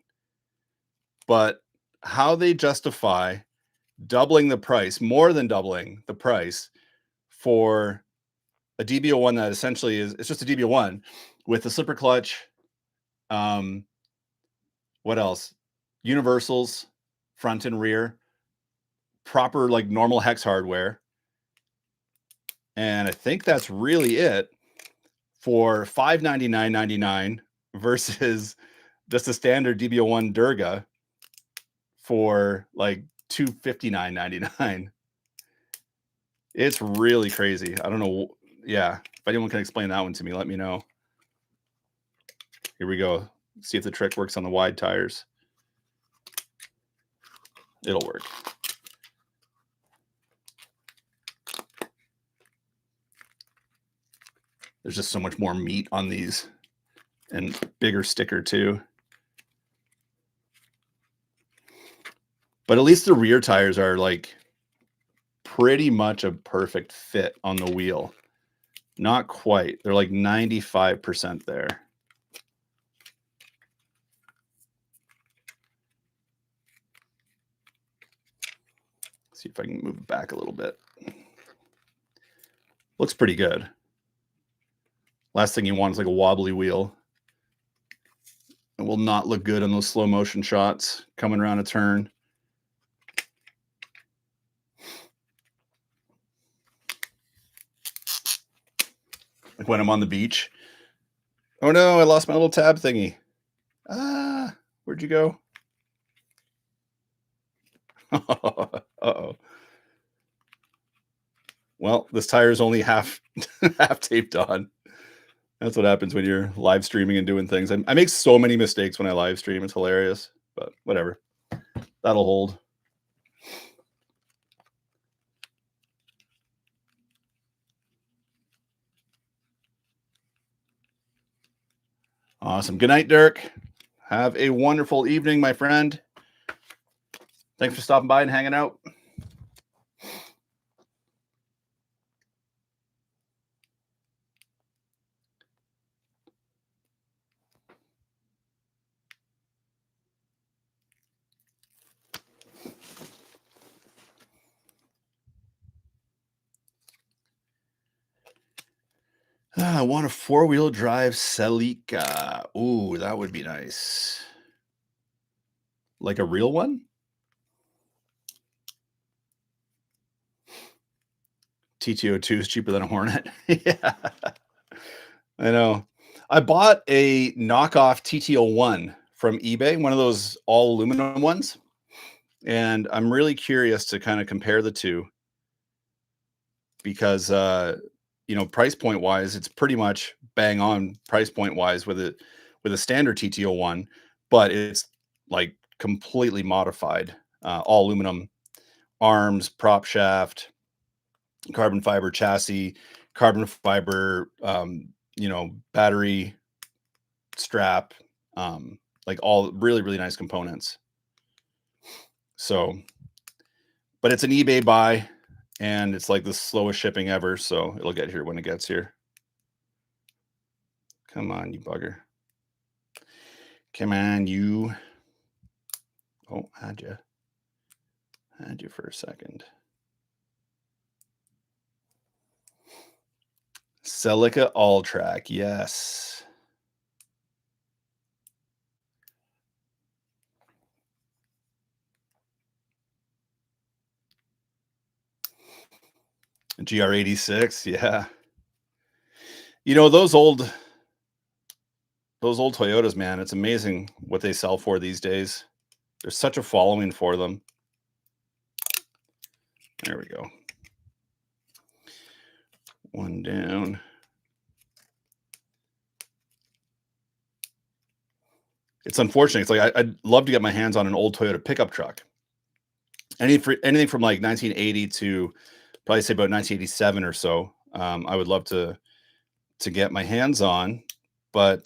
But how they justify doubling the price, more than doubling the price for a DB01 that essentially is it's just a DB01 with a slipper clutch, um, what else? Universals, front and rear, proper like normal hex hardware. And I think that's really it for $599.99 versus just a standard DB01 Durga for like $259.99. It's really crazy. I don't know. Yeah. If anyone can explain that one to me, let me know. Here we go. See if the trick works on the wide tires. It'll work. There's just so much more meat on these and bigger sticker too. But at least the rear tires are like pretty much a perfect fit on the wheel. Not quite. They're like 95% there. See if I can move it back a little bit. Looks pretty good. Last thing you want is like a wobbly wheel. It will not look good on those slow motion shots coming around a turn. Like when I'm on the beach. Oh no, I lost my little tab thingy. Ah, where'd you go? Uh-oh. Well, this tire is only half taped on. That's what happens when you're live streaming and doing things. I make so many mistakes when I live stream. It's hilarious, but whatever. That'll hold. Awesome. Good night, Dirk. Have a wonderful evening, my friend. Thanks for stopping by and hanging out. I want a 4-wheel drive Celica. Ooh, that would be nice. Like a real one? TTO2 is cheaper than a Hornet. Yeah, I know. I bought a knockoff TTO1 from eBay, one of those all aluminum ones. And I'm really curious to kind of compare the two because, price point wise, it's pretty much bang on price point wise with a standard TTO1, but it's like completely modified, all aluminum arms, prop shaft, carbon fiber chassis, carbon fiber, battery strap, like all really, really nice components. So, but it's an eBay buy and it's like the slowest shipping ever. So it'll get here when it gets here. Come on, you bugger. Come on, you. Oh, had you for a second. Celica All Track, yes. GR86, yeah. Those old Toyotas, man, it's amazing what they sell for these days. There's such a following for them. There we go. One down. It's unfortunate. It's like I'd love to get my hands on an old Toyota pickup truck. Anything from like 1980 to probably say about 1987 or so. I would love to get my hands on, but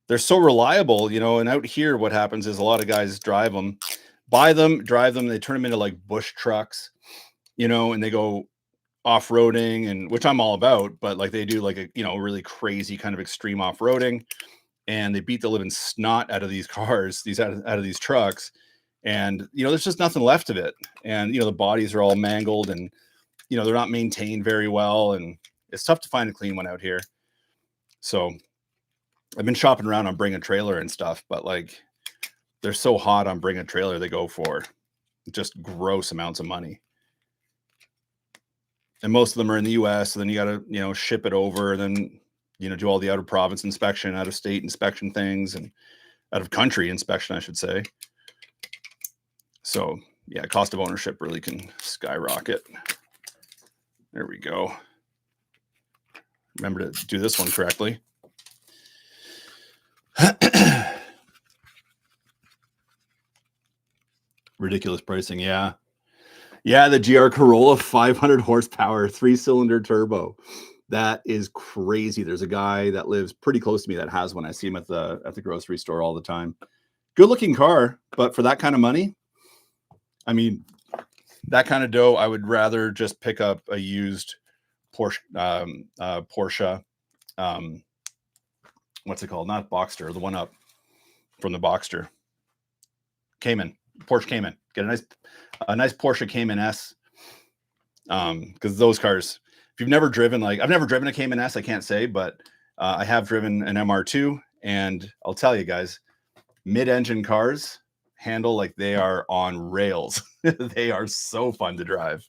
they're so reliable, and out here what happens is a lot of guys drive them, buy them, drive them, they turn them into like bush trucks, and they go off-roading, and which I'm all about, but like they do like a, really crazy kind of extreme off-roading, and they beat the living snot out of these cars, out of these trucks. And, there's just nothing left of it. And, the bodies are all mangled, and, they're not maintained very well. And it's tough to find a clean one out here. So I've been shopping around on Bring a Trailer and stuff, but like they're so hot on Bring a Trailer, they go for just gross amounts of money. And most of them are in the US. So then you got to, ship it over, and then, do all the out of province inspection, out of state inspection things, and out of country inspection, I should say. So yeah, cost of ownership really can skyrocket. There we go. Remember to do this one correctly. Ridiculous pricing. Yeah. Yeah. The GR Corolla, 500 horsepower, 3-cylinder turbo. That is crazy. There's a guy that lives pretty close to me that has one. I see him at the grocery store all the time. Good looking car, but for that kind of money, I mean, that kind of dough, I would rather just pick up a used Porsche, what's it called? Not Boxster, the one up from the Boxster. Porsche Cayman. Get a nice Porsche Cayman S. Because those cars, if you've never driven, like I've never driven a Cayman S, I can't say, but I have driven an MR2, and I'll tell you guys, mid-engine cars handle like they are on rails. They are so fun to drive.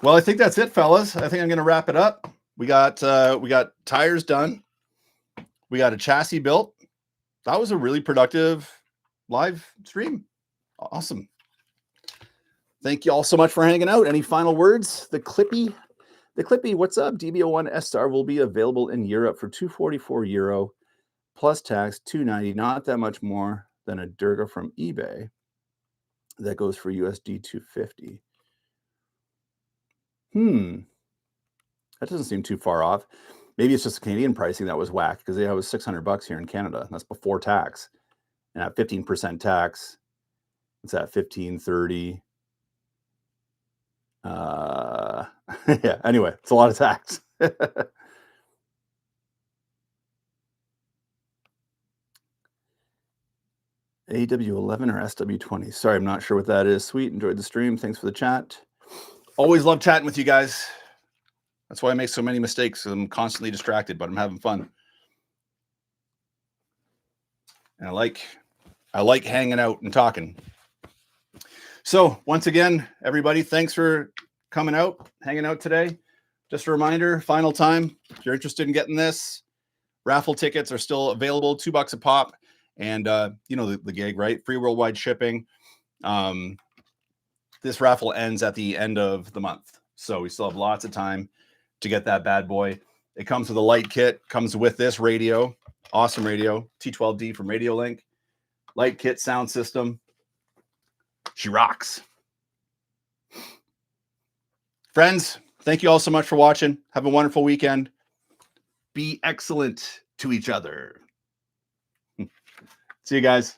Well, I think that's it, fellas. I think I'm going to wrap it up. We got tires done. We got a chassis built. That was a really productive live stream. Awesome. Thank you all so much for hanging out. Any final words? The Clippy, what's up? DB01 S-Star will be available in Europe for €244 plus tax, $290. Not that much more than a Durga from eBay that goes for USD 250. That doesn't seem too far off. Maybe it's just Canadian pricing that was whack, because it was $600 here in Canada. That's before tax. And at 15% tax, it's at $1,530. Yeah, anyway, it's a lot of tax. AW11 or SW20? Sorry, I'm not sure what that is. Sweet, enjoyed the stream. Thanks for the chat. Always love chatting with you guys. That's why I make so many mistakes. I'm constantly distracted, but I'm having fun. And I like hanging out and talking. So once again, everybody, thanks for coming out, hanging out today. Just a reminder, final time, if you're interested in getting this, raffle tickets are still available, $2 a pop. And the gig, right? Free worldwide shipping. This raffle ends at the end of the month, so we still have lots of time to get that bad boy. It comes with a light kit, comes with this radio, awesome radio, T12D from Radio Link, light kit, sound system. She rocks. Friends, thank you all so much for watching. Have a wonderful weekend. Be excellent to each other. See you guys.